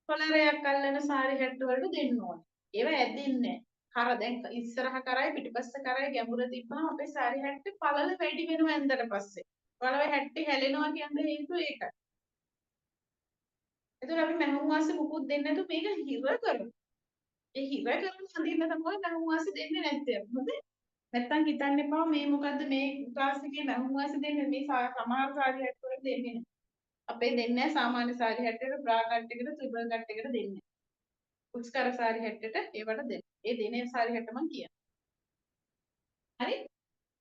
කොලරයක් අල්ලන සාරි හැට්ට වලට දෙන්න ඕනේ. ඒව ඇදින්නේ කර දැන් ඉස්සරහ කරයි පිටිපස්ස කරයි ගැඹුර තිබ්බම අපේ සාරි හැට්ටේ පළල වැඩි වෙනවා ඇඳලා පස්සේ. පළව හැට්ටේ හැලෙනවා කියන හේතුව ඒකයි. එතකොට අපි මැහුම් වාසි මුකුත් දෙන්නේ නැතුව මේක හිර කරමු. ඒ හිර කරන අඳින්න තමයි මැහුම් වාසි දෙන්නේ නැත්තේ. හොඳද? නැත්තම් හිතන්න එපා මේ මොකද්ද මේ ක්ලාස් එකේ මැහුම් වාසි දෙන්නේ මේ සමහර සාරි හැට්ට වල දෙන්නේ නැහැ. අපේ දෙන්නේ නැහැ සාමාන්‍ය සාරි හැට්ටේට බ්‍රා කට් එකට ත්‍රිබල් කට් එකට දෙන්නේ. උස්කර සාරි හැට්ටේට ඒවට දෙන්න. ඒ දෙනේ සාරි හැට්ට මං කියනවා. හරි?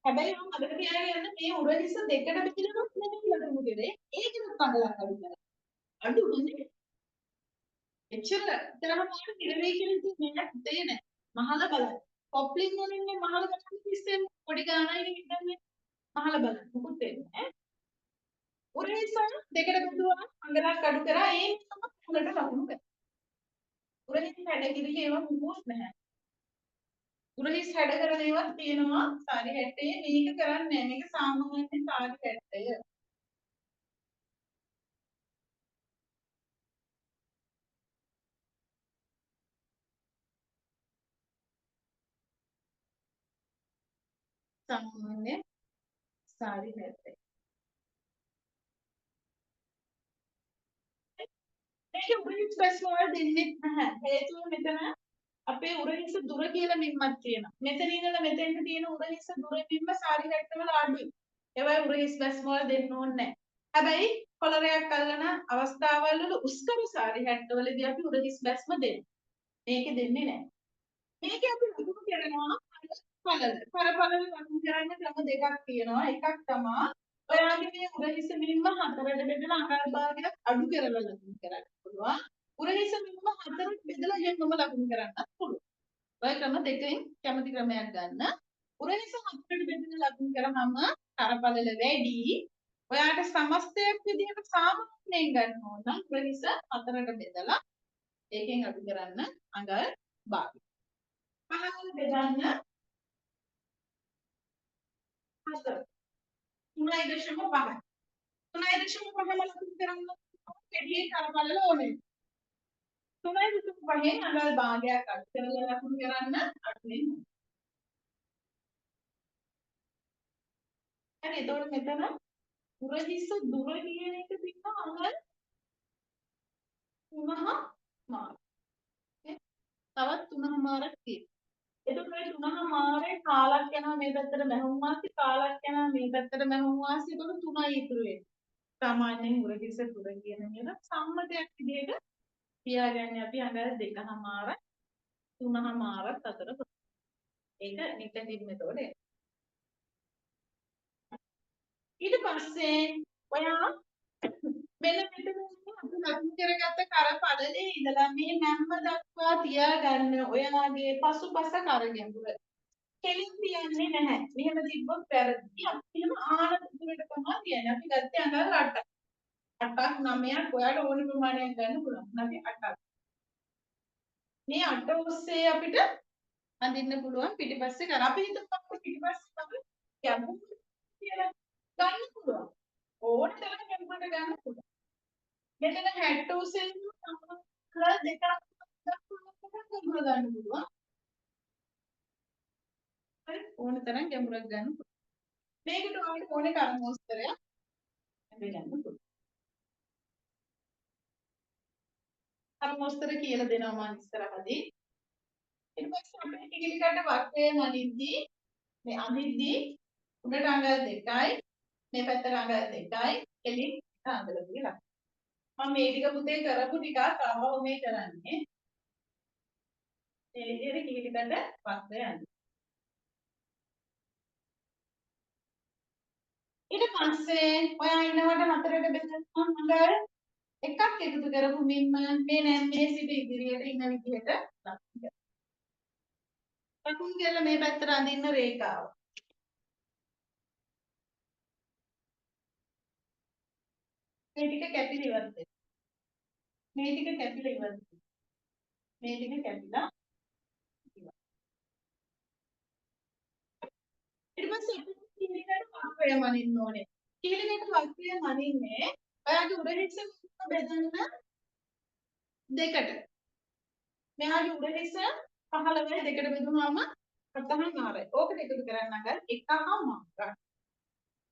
හැබැයි මම මතක තියාගන්න මේ උරහිස දෙකට බෙදලුත් නෙමෙයි ලකුණු දෙන්නේ. ඒකෙත් අඟලක් අඩු කරලා. අඩු නෙමෙයි. එච්චර තරම මාන ඉරවේ කියලා ඉතින් නෑ හිතේ නෑ. මහල බලන්න. කොප්ලින් වලින්නේ මහල බලන්න ඉස්සෙන් පොඩි ගානයි හිටන්නේ. මහල බලන්න. මොකුත් වෙන්නේ නෑ. උරහිස දෙකට බෙදුවා අඟලක් අඩු කරා ඒ තමයි උරට ලකුණු කරා. උරහිස හැඩගිරි ඒවා මොකුත් නැහැ. උරහිස් හැඩ කරන ඒවා තියෙනවා සාරි හැට්ටේ මේක කරන්නේ නැහැ. මේක සාමාන්‍ය සාරි හැට්ටය. සාමාන්‍ය සාරි හැට්ටය. මේක උරහිස් බැස් වල දෙන්නේ නැහැ. හේතුව මෙතන අපේ උරහිස් දුර කියලා මින්මක් තියෙනවා. මෙතන ඉඳලා මෙතෙන්ට තියෙන උරහිස් දුර මින්ම සාරි හැට්ටවල අඩුයි. ඒවයි උරහිස් බැස් වල දෙන්න ඕනේ නැහැ. හැබැයි කොලරයක් අල්ලන අවස්ථාවල් වල උස්කර සාරි හැට්ටවලදී අපි උරහිස් බැස්ම දෙනවා. මේක දෙන්නේ නැහැ. මේක අපි ලකුණු කරනවා පළල. පළල ලකුණු කරන්න ක්‍රම දෙකක් තියෙනවා. එකක් තමයි ඔයාගේ මේ උරහිස මිනිම්ම හතරට බෙදලා අඟල් භාගයක් අඩු කරලා ලකුණු කරන්න පුළුවන්. උරහිස මිනිම්ම හතරට බෙදලා එහෙමම ලකුණු කරන්නත් පුළුවන්. ඔය ක්‍රම දෙකෙන් කැමති ක්‍රමයක් ගන්න. උරහිස හතරට බෙදලා ලකුණු කරාම කරපළල වැඩි. ඔයාට සමස්තයක් විදිහට සාමාන්‍යයෙන් ගන්න ඕන නම් උරහිස හතරට බෙදලා ඒකෙන් අඩු කරන්න අඟල් භාගය. පහළ බෙදන්න 4 3.5 3.5ම ලකුණු කරන්න කෙටියේ කරපළල ඕනේ 3.5න් අඟල් භාගයක් අඩු කරලා ලකුණු කරන්න අඩුවෙන් හරි එතකොට මෙතන උරහිස දුර කියන එක තියෙනවා අඟල් 3.5 තවත් 3.5ක් තියෙනවා එතකොට මේ 3.5 කාලක් යනවා මේ පැත්තට මැහුම් වාසි කාලක් යනවා මේ පැත්තට මැහුම් වාසි එතකොට 3යි ඉතුරු වෙන්නේ. සාමාන්‍යයෙන් උරහිස දුර කියන එක සම්මතයක් විදිහට තියාගන්නේ අපි අඟල් 2.5 3.5 අතර. ඒක නිතැනින්ම එතකොට ඊට පස්සේ ඔයා මෙන්න මෙතන අපි ලකුණු කරගත්ත කරපළලේ ඉඳලා මේ හැම දක්වා තියාගන්න ඔයාගේ පසුපස කර ගැඹුර. කෙලින් තියන්නේ නැහැ. මෙහෙම තිබ්බොත් වැරදි. අපි එහෙම ආන දුරට තමයි තියන්නේ. අපි ගත්තේ අඟල් 8ක්. 8ක් 9ක් ඔයාලට ඕන ප්‍රමාණයක් ගන්න පුළුවන්. අපි 8ක්. මේ 8 ඔස්සේ අපිට අඳින්න පුළුවන් පිටිපස්සේ කර. අපි හිතමු අපිට පිටිපස්සේ තමයි ගැඹුරු කියලා ගන්න පුළුවන්. ඕන තරම් ගැඹුරට ගන්න පුළුවන්. මෙතන 60 ඔස්සේ සම්පූර්ණ දෙකක් ගැඹුර ගන්න පුළුවන්. හරි ඕන තරම් ගැඹුරක් ගන්න පුළුවන්. මේකට ඔයාලට ඕනේ කර්මෝස්තරයක් ගන්න පුළුවන්. කර්මෝස්තර කියලා දෙනවා මම ඉස්සරහදී. ඊට පස්සේ අපිට කිලිකට වක්‍රය මනිද්දී මේ අඳිද්දී උඩට අඟල් 2යි මේ පැත්තට අඟල් 2යි එලින් අඳලා කියලා. මම මේ ටික පුතේ කරපු ටික තාම මේ කරන්නේ. මේ විදිහට කිලිකට වක්‍රය අඳින්න. ඊට පස්සේ ඔයා ඉන්නවට හතරට බෙදලා අඟල් එකක් එකතු කරපු මින්ම මේ නැම්මේ සිට ඉදිරියට ඉන්න විදිහට ලකුණු කරලා මේ පැත්තට අඳින්න රේඛාව. මේ ටික කැපිලා ඉවර වෙනවා. මේ ටික කැපිලා ඉවර වෙනවා. මේ ටික කැපිලා ඉවර. ඊට පස්සේ අපිට කීලකට වක්‍රය මනින්න ඕනේ. කීලකට වක්‍රය මනින්නේ ඔයාගේ උඩහිස්ස බෙදන්න දෙකට. මෙයාගේ උඩහිස්ස 15යි දෙකට බෙදුනම 7මාරයි. ඕකට එකතු කරන්න අගර 1මාරයි.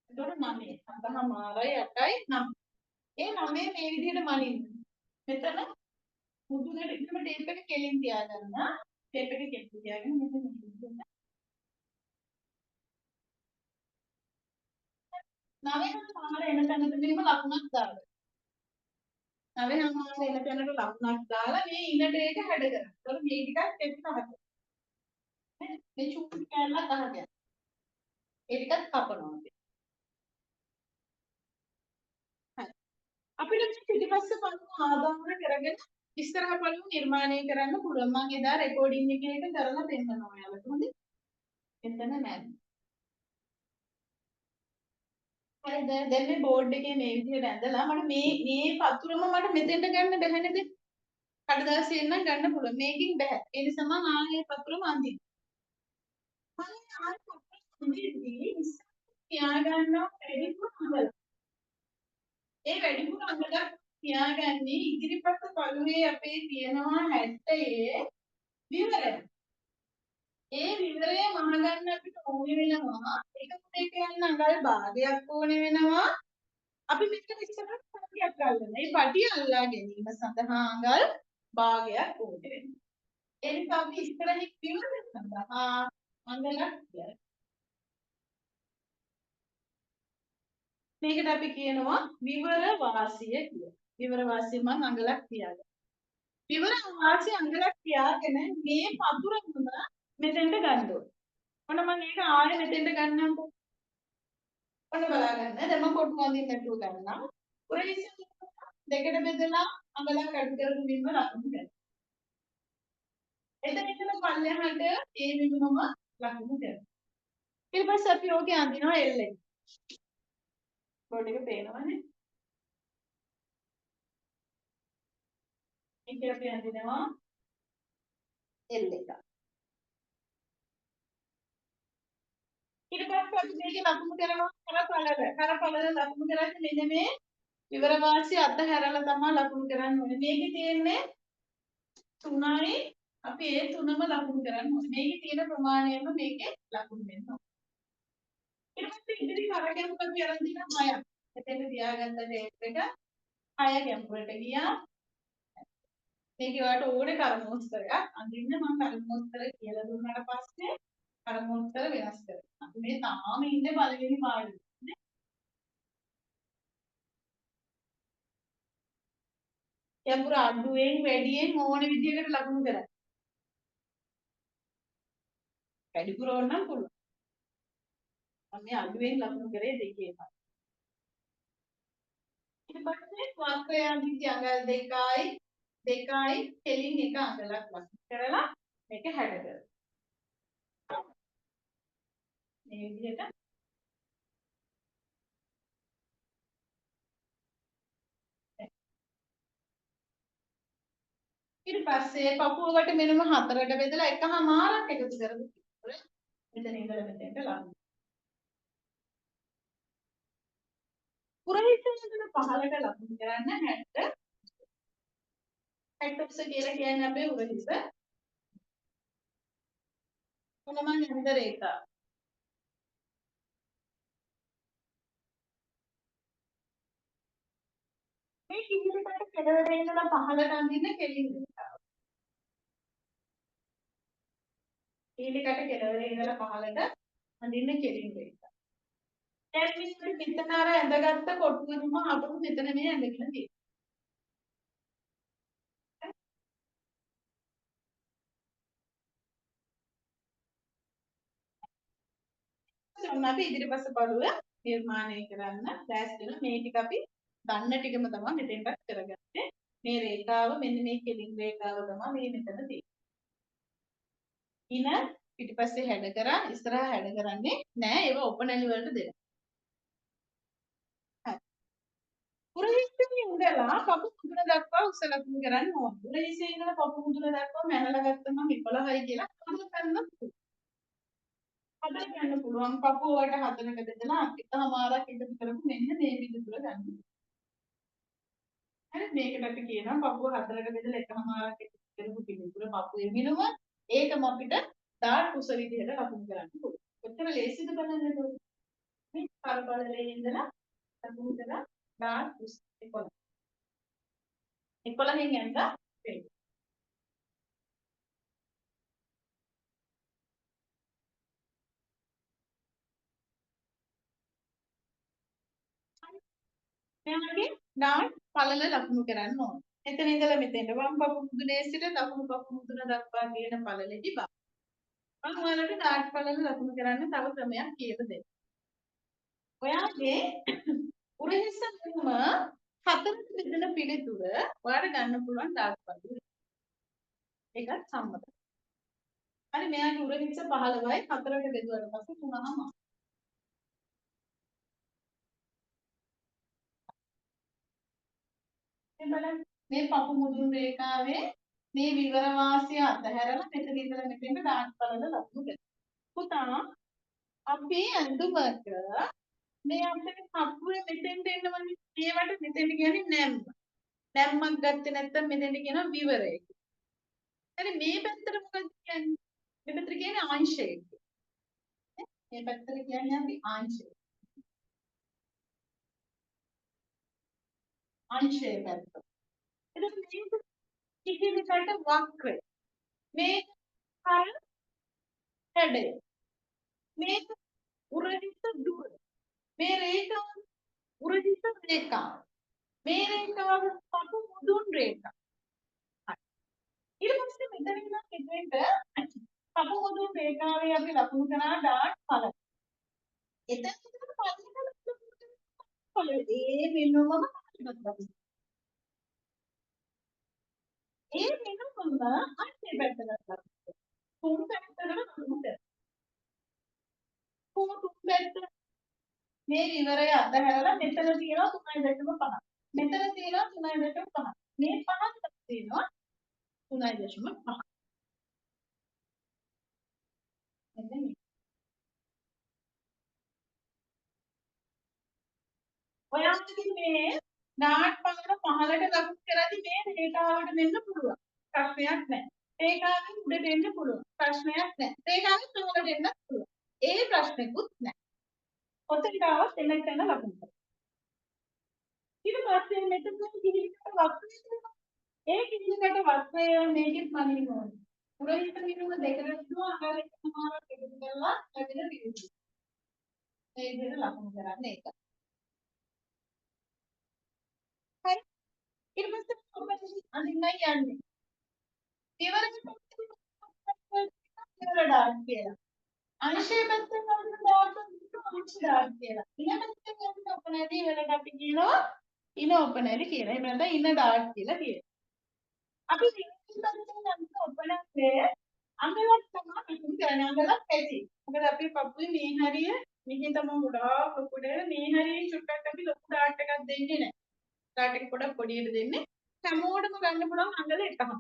එතකොට 9. 7මාරයි 8යි 9. ඒ 9 මේ විදිහට මනින්න. මෙතන මුදුනට ඉක්ම ටේප් එක කෙලින් තියාගන්න. ටේප් එක කෙලින් තියාගෙන මෙතන මුදුන 9මාර එන තැනට මෙහෙම ලකුණක් දාන්න. 9මාර එන තැනට ලකුණක් දාලා මේ ඉන්නට ඒක හැඩ කරන්න. එතකොට මේ ටිකක් ටේප් එක හදන්න. මේ චූටි කැල්ලක් අහගෙන. ඒ ටිකක් කපනවා අපි. හරි. අපිට මේ පිටිපස්ස පළමු ආදාහන කරගෙන ඉස්සරහ පළමු නිර්මාණය කරන්න පුළුවන්. මම එදා රෙකෝඩින් එකේ එක කරලා දෙන්නවා ඔයාලට. හොඳයි. එතන නැහැ. හරිද? දැන් මේ බෝඩ් එකේ මේ විදිහට ඇඳලා මට මේ පතුරම මට මෙතෙන්ට ගන්න බැහැ නේද? කඩදාසියෙන් නම් ගන්න පුළුවන්. මේකෙන් බෑ. ඒ නිසා මම ආයේ පතුරම අඳින්න. මම ආයේ පතුරම අඳින්නේ ඉස්සර තියාගන්නවා වැඩිපුර අඟල. ඒ වැඩිපුර අඟලක් තියාගන්නේ ඉදිරිපස පළුවේ අපේ තියෙනවා 60 විවරය. ඒ විවරය මහගන්න අපිට ඕනේ වෙනවා. ඒක පුතේ කියන්න අඟල් භාගයක් ඕනේ වෙනවා. අපි මෙතන ඉස්සරහට පටියක් ගන්නවා. මේ පටිය අල්ලා ගැනීම සඳහා අඟල් භාගයක් ඕනේ වෙනවා. ඒ නිසා අපි ඉස්සරහින් විවරය සඳහා අඟලක් තියනවා. මේකට අපි කියනවා විවර වාසිය කියලා. විවර වාසිය මම අඟලක් තියාගන්නවා. විවර වාසිය අඟලක් තියාගෙන මේ පතුරම මෙතෙන්ට ගන්න ඕනේ. ඔන්න මම ඒක ආයෙ මෙතෙන්ට ගන්නම්කෝ. ඔන්න බලාගන්න. දැන් මම කොටු අඳින්න නැතුව ගන්නම්. උරහිස දෙකට බෙදලා අඟලක් අඩු කරගෙන බිම ලකුණු කරනවා. එතන ඉතන පල්ලෙහාට ඒ බිමම ලකුණු කරනවා. ඊට පස්සේ අපි ඕකේ අඳිනවා L එක. බෝඩ් එක පේනවනේ. මේක අපි අඳිනවා L එක. ඊට පස්සේ අපි මේක ලකුණු කරනවා කරපළල ලකුණු කරන්නේ මෙන්න මේ විවර වාසිය අතහැරලා තමයි ලකුණු කරන්න ඕනේ. මේකේ තියෙන්නේ 3යි අපි ඒ 3ම ලකුණු කරන්න ඕනේ. මේකේ තියෙන ප්‍රමාණයම මේකේ ලකුණු වෙන්න ඕනේ. ඊට පස්සේ ඉදිරි කර ගැඹුරට අපි අරන් දිනා 6ක්. එතෙන් තියාගත්ත ටේප් එක 6 ගැඹුරට ගියා. මේකේ ඔයාලට ඕනේ කර්මෝස්තරයක් අඳින්න මම කර්මෝස්තර කියලා දුන්නාට පස්සේ කර්මෝස්තර වෙනස් කරනවා. අපි මේ තාම ඉන්නේ පළවෙනි පාඩුවේ. ගැඹුර අඩුවෙන් වැඩියෙන් ඕන විදිහකට ලකුණු කරන්න. වැඩිපුර ඕනනම් පුළුවන්. මම මේ අඩුවෙන් ලකුණු කරේ දෙකේම. ඊට පස්සේ වක්‍රය අඳිච්ච අඟල් 2යි කෙලින් එක අඟලක් ලකුණු කරලා මේක හැඩ කරනවා. මේ විදිහට ඊට පස්සේ පපුවකට මෙන්නම 4ට බෙදලා එකමාරක් එකතු කරමු. මෙතන ඉඳලා මෙතෙන්ට ලකුණු. පුරහිතන පහලට ලකුණු කරන්න 60 60 කියලා කියන්නේ අපේ උරහිස. මොනම නේද රේඛා. මේ කිහිපකට කෙලවරේ ඉඳලා පහලට අඳින්න කෙලින් රේඛාව. ඊළඟට කෙලවරේ ඉඳලා පහලට අඳින්න කෙලින් රේඛාව. දැන් මෙතන අර ඇඳගත්ත කොටුවම අපු මෙතන මේ ඇඳගෙන තියෙනවා. ඔන්න අපි ඉදිරිපස බලුව නිර්මාණය කරන්න දැස් වෙන මේ ටික අපි දන්න ටිකම තමයි මෙතෙන්ට කරගත්තේ. මේ රේඛාව මෙන්න මේ කෙලින් රේඛාව තමයි මේ මෙතන තියෙන්නේ. ඉන පිටිපස්සේ හැඩ කරා ඉස්සරහා හැඩ කරන්නේ නෑ ඒව ඔපනැලි වලට දෙන්න. හරි. උරහිස්සේ ඉඳලා කපු මුදුන දක්වා උස ලකුණු කරන්න ඕනේ. උරහිස්සේ ඉඳලා කපු මුදුන දක්වා මැනලා ගත්තම 11යි කියලා හදලා ගන්න පුළුවන්. කපුව වලට හදනක බෙදලා එකමාරක් එකතු කරමු මෙන්න මේ විදිහට ගන්න. හරි මේකට අපි කියනවා කපුව හතරකට බෙදලා එකමාරක් එකතු කරමු පිළිතුර කපුවේ මිනුම ඒකම අපිට ඩාට් උස විදිහට ලකුණු කරන්න පුළුවන්. කොච්චර ලේසිද බලන්න ඒක. මේ පරබලලේ ඉඳලා ලකුණු කරලා ඩාට් උස 11. 11න් යන්න වෙයි. මෙයාගේ ඩාට් පළල ලකුණු කරන්න ඕනේ. එතන ඉඳලා මෙතෙන්ට වම් කපු මුදුනේ සිට දකුණු කපු මුදුන දක්වා තියෙන පළලෙදි බා. මම ඔයාලට ඩාට් පළල ලකුණු කරන්න තව ක්‍රමයක් කියලා දෙන්න. ඔයාගේ උරහිස්ස මුම හතරට බෙදෙන පිළිතුර ඔයාලට ගන්න පුළුවන් ඩාට් පළල. ඒකත් සම්මතයි. හරි මෙයාගේ උරහිස්ස 15යි හතරට බෙදුවට පස්සේ 3ම. බලන්න මේ පපු මුදුන් රේඛාවේ මේ විවර වාසිය අතහැරලා මෙතන ඉඳලා මෙතෙන්ට ඩාට් පළල ලකුණු දෙන්න. පුතා අපි ඇඳුමක මේ අපේ කපුවේ මෙතෙන්ට එන්නවනේ. ඒවට මෙතෙන්ට කියන්නේ නැම්ම. නැම්මක් ගත්තේ නැත්නම් මෙතෙන්ට කියනවා විවරය. හරි මේ පැත්තට මොකක්ද කියන්නේ? මේ පැත්තට කියන්නේ අංශය. මේ පැත්තට කියන්නේ අපි අංශය. අංශය පැත්ත. එතකොට මේක කිසිමකට වක්‍රය. මේ හර හැඩය. මේක උරහිස දුර. මේ රේඛාව උරහිස රේඛාව. මේ රේඛාව පපු මුදුන් රේඛාව. ඊට පස්සේ මෙතන ඉඳන් මෙතෙන්ට පපු මුදුන් රේඛාවේ අපි ලකුණු කරා ඩාට් පළල. එතන ඉඳන් පළල ඒ වෙනමම හදන්න. ඒ වෙනමම අන්තිම පැත්තට ගන්නවා. තුන් පැත්තකට තුනට. තුන් පැත්ත මේ විවරය අතහැරලා මෙතන තියෙනවා 3.5. මෙතන තියෙනවා 3.5. මේ පහක් තියෙනවා 3.5. මෙතන ඔයාලගේ මේ ඩාට් පළල 15ට ලකුණු කරද්දි මේ රේඛාවට දෙන්න පුළුවන්. ප්‍රශ්නයක් නැහැ. රේඛාවෙන් උඩ දෙන්න පුළුවන්. ප්‍රශ්නයක් නැහැ. රේඛාවෙන් පහළට දෙන්න පුළුවන්. ඒ ප්‍රශ්නෙකුත් නැහැ. ඔතෙන්ට ආවත් එන්නට යන ලකුණු කරා. ඊට පස්සේ මෙතන කිහිල්ලකට වක්‍රය තියෙනවා. ඒ කිහිල්ලකට වක්‍රය මේකෙත් මනින්න ඕනේ. පුරහිත මිනුම දෙකට දුවා අඟල් එකමාරක් එකතු කරලා ලැබෙන පිළිතුර. මේ විදිහට ලකුණු කරන්නේ ඒක. හරි. ඊට පස්සේ ඔබට අඳින්නයි යන්නේ. ඉවරකට ඩාට් කියලා. අංශය පැත්තෙන් අපිට ඩාට් අංශ ඩාට් කියලා. ඉන පැත්තෙන් අපිට ඔපනැලි වලට අපි කියනවා ඉන ඔපනැලි කියලා. එහෙම නැත්නම් ඉන ඩාට් කියලා කියනවා. අපි ඉංග්‍රීසි පැත්තෙන් අපිට ඔපනැලි අඟලක් තමයි පිටු කරන්නේ. අඟලක් ඇති. මොකද අපි පපුවේ මේ හරිය මෙහි තමයි ගොඩාක් ලොකුට මේ හරිය චුට්ටක් අපි ලොකු ඩාට් එකක් දෙන්නේ නැහැ. ඩාට් එක පොඩක් පොඩියට දෙන්නේ. හැමෝටම ගන්න පුළුවන් අඟල එකම.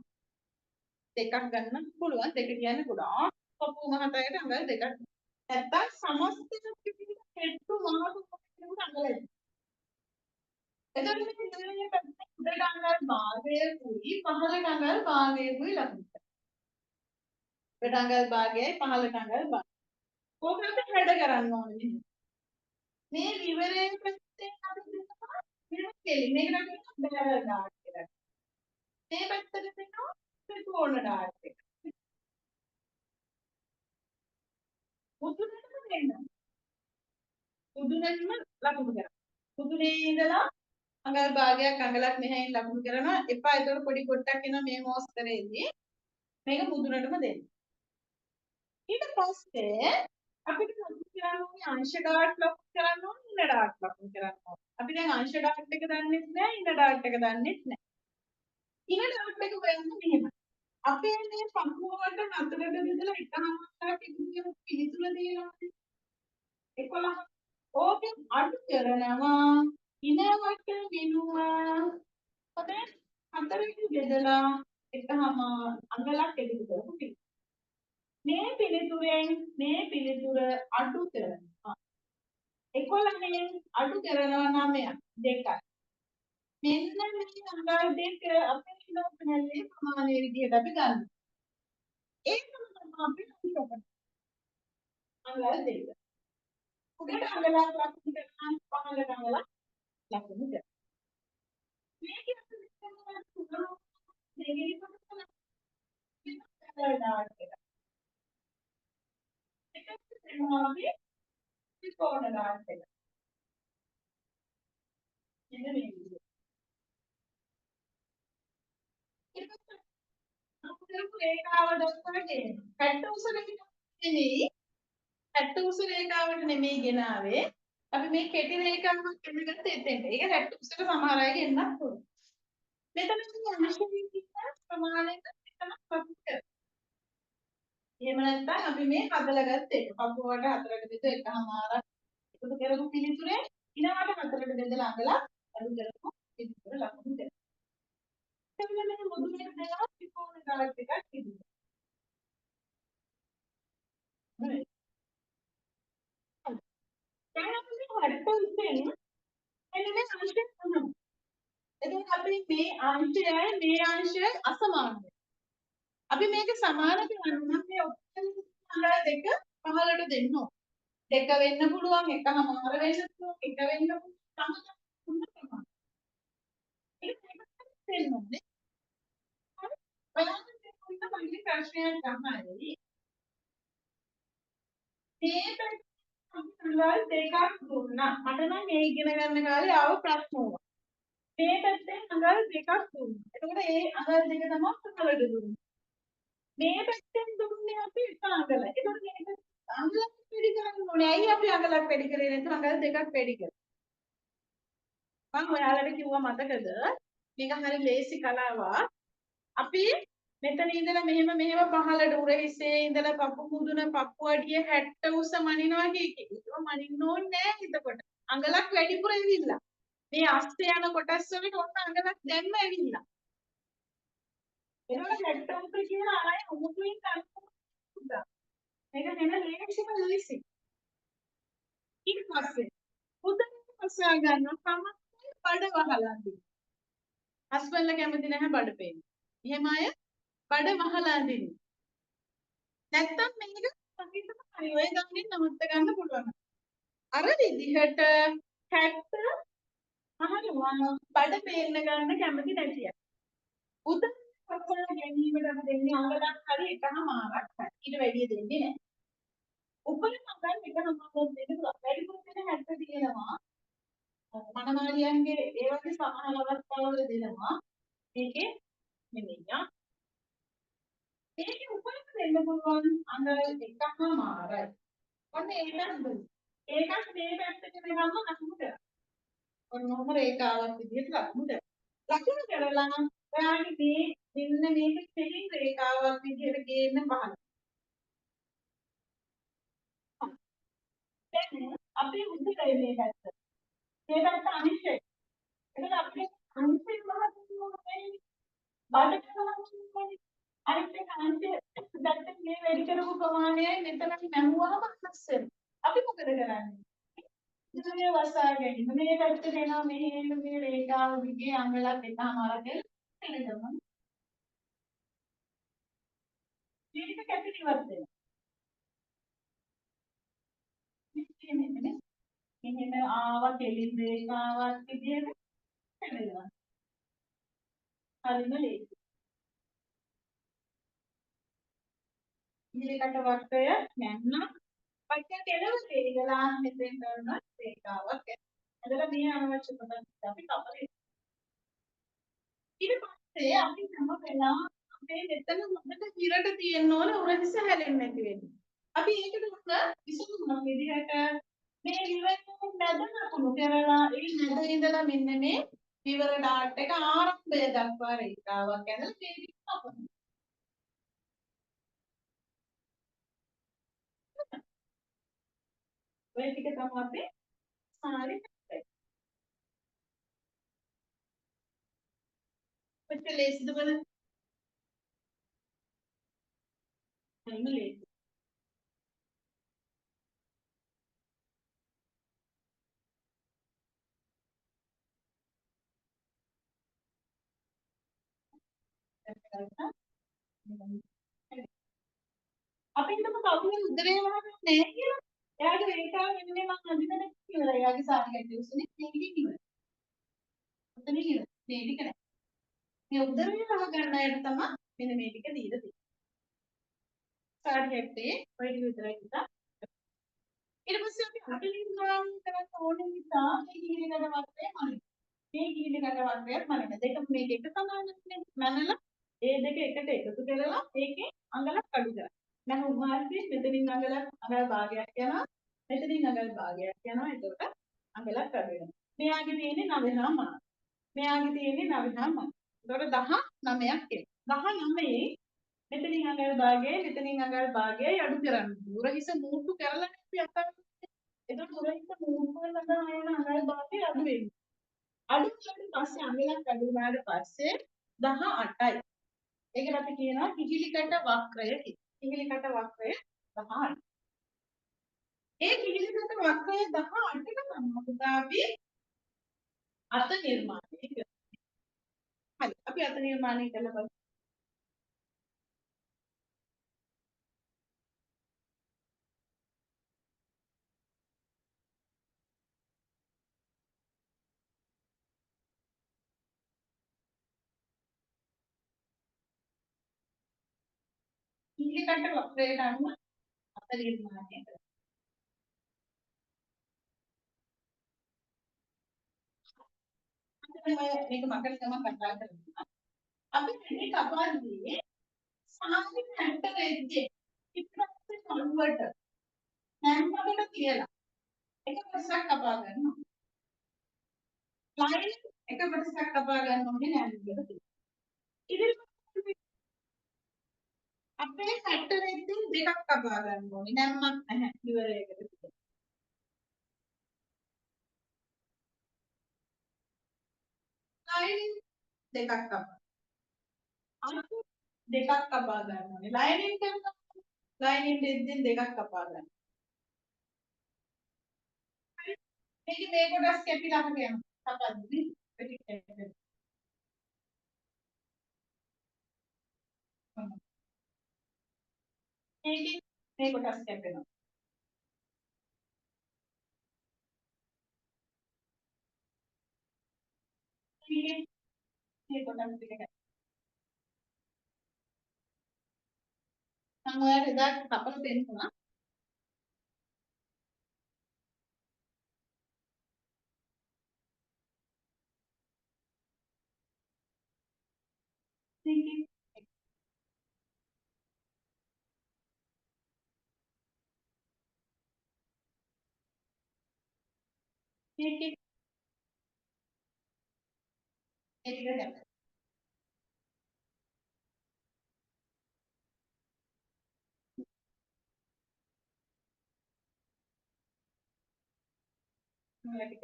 දෙකක් ගන්න පුළුවන්. දෙක කියන්නේ ගොඩාක් පපුව මහතයට අඟල් දෙකක්. නැත්තම් සමස්තයක් විදිහට හෙට්ටු මහතු කෙනෙකුට අඟලයි. එතකොට මේ ඉන්ද්‍රිය පැත්තේ උඩට අඟල් භාගයකුයි පහළට අඟල් භාගයකුයි ලකුණු කරනවා. උඩට අඟල් භාගයයි පහළට අඟල් භාගය. කොහොමද හැඩ කරන්න ඕනේ? මේ විවරයේ පැත්තෙන් අපි දෙනවා මෙන්න කෙලි. මේකට කියනවා බැරල් ඩාට් කියලා. මේ පැත්තට දෙනවා ත්‍රිකෝණ ඩාට් එක. මුදුනටම දෙන්න. මුදුනටම ලකුණු කරනවා. මුදුනේ ඉඳලා අඟල් භාගයක් අඟලක් මෙහෙන් ලකුණු කරනවා. එපා ඒතකොට පොඩි කොටක් එනවා මේ මොස්තරේදී. මේක මුදුනටම දෙන්න. ඊට පස්සේ අපිට ලකුණු කරන්න ඕනේ අංශ ඩාට් ලකුණු කරන්න ඕනේ ඉන ඩාට් ලකුණු කරන්න ඕනේ. අපි දැන් අංශ ඩාට් එක දන්නෙත් නැහැ ඉන ඩාට් එක දන්නෙත් නැහැ. ඉන ඩාට් එක හොයන්න මෙහෙම. අපේ මේ සම්පූර්ණ හතරට බෙදලා එකමාරක් එකතු පිළිතුර දෙනවා. 11 ඕකෙන් අඩු කරනවා ඉනවට විනුව හොඳේ හතරකින් බෙදලා එකම අඟලක් එකතු කරමු. මේ පිළිතුර අඩු කරනවා. 11න් අඩු කරනවා 9ක් 2යි. මෙන්න මේ අඟල් දෙක අපේ ඉලක්කයන්ගේ ප්‍රමාණය විදිහට අපි ගන්නවා. ඒකම තමයි අපි හිතන්නේ. අඟල් දෙක. උඩට අඟලක් ලකුණු කරනවා පහළට අඟලක් ලකුණු කරනවා. මේක අපි දෙවෙනි කොටස ඩාට් එක. ඒකත් තමයි ත්‍රිකෝණ ඩාට් එක. මෙන්න මේ විදිහට. අපිට රේඛාව දක්වන්න තියෙනවා. පැට්ට උස නෙමෙයි. පැට්ට උස රේඛාවට නෙමෙයි ගෙනාවේ. අපි මේ කෙටි රේඛාවක් ඉඳගත්ත එතෙන්ට. ඒක පැට්ට උසට සමහර අය ගෙන්නත් පුළුවන්. මෙතන මේ අංශයෙන් කියන ප්‍රමාණයට එතන කපු කරනවා. එහෙම නැත්නම් අපි මේ හදලා ගත්ත එක. පපුවට හතරකට බෙද එකමාරක් එකතු කරපු පිළිතුරේ ඊළඟට හතරකට බෙදලා අඟලක් අඩු කරපු පිළිතුර ලකුණු දෙනවා. එතකොට මේ මුදුනේ දෙනවා ත්‍රිකෝණ ඩාට් එකක් තිබුණා. හරි. දැන් අපි හරියට උසෙන් එන්න මේ අංශය තමයි. එතකොට අපි මේ අංශයයි අසමානයි. අපි මේක සමාන කරන්න නම් මේ ඔක්කොම අඟල් දෙක පහළට දෙන්න ඕන. දෙක වෙන්න පුළුවන් එකමාර වෙන්න පුළුවන් එක වෙන්න පුළුවන් සමහර ඒක දෙන්න ඕනේ. හරි. ඔයාලට මේක පොඩි ප්‍රශ්නයක් තමයි. මේ අඟල් දෙකක් දුන්නා. මට නම් මේ ඉගෙන ගන්න කාලේ ආව ප්‍රශ්න වුණා. මේ පැත්තෙන් අඟල් දෙකක් දුන්නා. එතකොට ඒ අඟල් දෙක තමයි පහළට දුන්නේ. මේ පැත්තෙන් දුන්නේ අපි එක අඟල. එතකොට මේක අඟලක් වැඩි කරන්න ඕනේ. ඇයි අපි අඟලක් වැඩි කරේ නැත්නම් අඟල් දෙකක් වැඩි කරේ? මම ඔයාලට කිව්වා මතකද? මේක හරි ලේසි කලාවක්. අපි මෙතන ඉඳලා මෙහෙම පහළට උරහිසේ ඉඳලා පපු මුදුන පපු අඩිය 60 උස මනිනවා කිය. ඒක මනින්න ඕනේ නැහැ එතකොට. අඟලක් වැඩිපුර ඇවිල්ලා. මේ අස්සේ යන කොටස් වලට ඔන්න අඟලක් දැම්ම ඇවිල්ලා. එනවා 60 උස කියන ආය උමුතුයින් ගන්න. මේක නෙමෙයි ලේසිම ලේසි. ඊට පස්සේ උදේට පස්සේ ගන්නවා තමයි බඩ වහලා දින්න. හස්බන්ඩ්ලා කැමති නැහැ බඩ පේන්න. එහෙම අය බඩ වහලා දින්න. නැත්තම් මේක සංගීතම හරි ඔය ගන්නේ නවත්ත ගන්න පුළුවන්. අර විදිහට 60 අහනවා බඩ පේන්න ගන්න කැමති නැති අය. උදේට පස්සේ ගැනීමට අපි දෙන්නේ අඟලක් හරි එකමාරක් හරි. ඊට වැඩිය දෙන්නේ නැහැ. උපරිම අඟල් එකමාරක් දෙන්න පුළුවන්. වැඩිපුර දෙන 60 තියෙනවා. මනමාලියන්ගේ ඒ වගේ සමහර අවස්ථාවල දෙනවා. මේකේ නෙමෙයි. මේකේ උපරිම දෙන්න පුළුවන් අඟල් එකමාරයි. ඔන්න ඒකත් දුන්න. ඒකත් මේ පැත්තට වෙනවම ලකුණු කරා. ඔන්න මොහොම රේඛාවක් විදිහට ලකුණු කරා. ලකුණු කරලා ඔයාගේ මේ මෙන්න මේක කෙලින් රේඛාවක් විදිහට ගේන්න බලන්න. දැන් අපි උද්දකය මේ පැත්ත. මේ පැත්ත අනිශ්චයයි. එතකොට අපිට අනිශ්චය මහත්මෝනේ බඩට කරන්නේ අනිත් එක අනිත් දැක්ක මේ වැඩි කරපු ප්‍රමාණයයි මෙතන නැමුවම වෙනස් වෙනවා. අපි මොකද කරන්නේ? ඉතින් වසා ගැනීම මේ පැත්තට එනවා මෙහෙම මේ රේඛාව දිගේ අඟලක් එකමාරක් එනවා. මේක කැපිට ඉවත් වෙනවා. මෙහෙම ආවා කෙලින් රේඛාවක් විදියට හැදෙනවා. හරිම ලේසි. ඉදිරියට වටය නැන්නම් වටයට එළවලේ ඉඳලා මෙතෙන් කරන රේඛාවක් ඇදලා මේ අනවශ්‍ය කොටස් අපි කපලා ඊට පස්සේ අපි හැම වෙලාවම අපේ මෙතන හොඳට හිරට තියෙන්න ඕන උරහිස හැලෙන්නේ නැති වෙන්න. අපි ඒකට උන විසඳුමක් විදිහට මේ විවරයෙන් මැද ලකුණු කරලා ඒ මැද ඉඳලා මෙන්න මේ විවර ඩාට් එක ආරම්භය දක්වා රේඛාවක් ඇදලා මේ විදිහට අපනවා. ඔය ටික තමයි අපි සාරේ අපිට ලේසිද බලන්න. එහෙම ලේසි. අපි හිතමු කවුරුහරි උදරේ වහන්නේ නැහැ කියලා. එයාගේ රේඛාව වෙන්නේ මම අඳින එක කියලා. එයාගේ සාරිකයි ටියුෂනේ මේකකින් ඉවරයි. ඔතනින් ඉවරයි. මේ ටික නෑ. මේ උදරේ වහ ගන්න අයට තමයි මෙන්න මේ ටික දීලා තියෙන්නේ. සාරි හැට්ටේ ඔය ටික විතරයි හිතා. ඊට පස්සේ අපි අටලින් ගාන කරන්න ඕනේ නිසා මේ කිහිලි කඩ වර්ගය මනින්න. මේ කිහිලි කඩ වර්ගයත් මනින්න. දෙක මේක එක සමානනේ. මනලා ඒ දෙක එකට එකතු කරලා ඒකේ අඟලක් අඩු කරා. දැන් උදාහරණයක් මෙතනින් අඟල භාගයක් යනවා. මෙතනින් අඟල් භාගයක් යනවා. එතකොට අඟලක් අඩු වෙනවා. මෙයාගේ තියෙන්නේ 9 මාන. මෙයාගේ තියෙන්නේ 9 මාන. එතකොට 19ක් එනවා. 19 මෙතනින් අඟල් භාගය මෙතනින් අඟල් භාගය අඩු කරන්න. දුරහිස මූට්ටු කරලා අපි අතන්නේ. එතකොට දුරහිස මූට්ටු වල යන අඟල් භාගය අඩු වෙනවා. අඩු වුණාට පස්සේ අඟලක් අඩු වුණාට පස්සේ 18යි. ඒකට අපි කියනවා කිහිලිකට වක්‍රය කියලා. කිහිලිකට වක්‍රය 18. ඒ කිහිලිකට වක්‍රය 18ක තමයි අපි අත නිර්මාණය කරන්නේ. හරි. අපි අත නිර්මාණය කළා බලමු. කිහිලිකට වක්‍රයට අනුව අත නිර්මාණය කරනවා. මේක මකට තමයි කතා කරන්නේ. අපි මේ කපාන්නේ සාමාන්‍ය හැන්ටර් එද්දේ ඉස්සරහට කන්වර්ටර් හැම්මකට කියලා එක කොටසක් කපා ගන්නවා. ලයින් එක කොටසක් කපා ගන්න ඕනේ හැම්මකට. ඉතින් අපේ හැන්ටර් එද්දෙන් දෙකක් කපා ගන්න ඕනේ. නැම්මක් නැහැ ඉවරයකට. ලයින් දෙකක් කපා. අනිත් දෙකක් කපා ගන්න ඕනේ. ලයිනින් කරනවා. ලයිනින් දෙද්දෙන් දෙකක් කපා ගන්න. මේක මේ කොටස් කැපිලා යනවා. කපද්දි පිටි කැපෙනවා. මේකේ මේ කොටස් කැපෙනවා. මේකේ මේ කොටස් ටික කැපෙනවා. මම ඔයාලට එදා කපලා දෙන්නවා. මේකේ මේකේ ඒ ටික කැපෙනවා. මේ ටික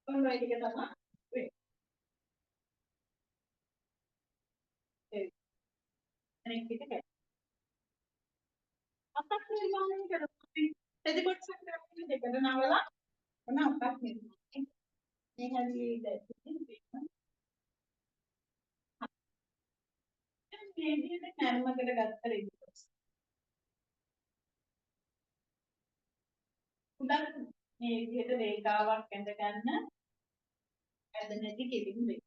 ඔන්න ඔය ටික තමයි වෙන්නේ. අනෙක් ටික කැපෙනවා. අපක් නිර්මාණය කරපු තෙදි කොටසක් කරපු දෙකට නවලා ඔන්න අපක් නිර්මාණය. මේ හැදී දැක්කේ මේ විදිහට කර්මකට ගත්ත රෙදි කොටස. උඩට මේ විදිහට රේඛාවක් ඇඳ ගන්න ඇඳ නැති කෙලින් වෙයි.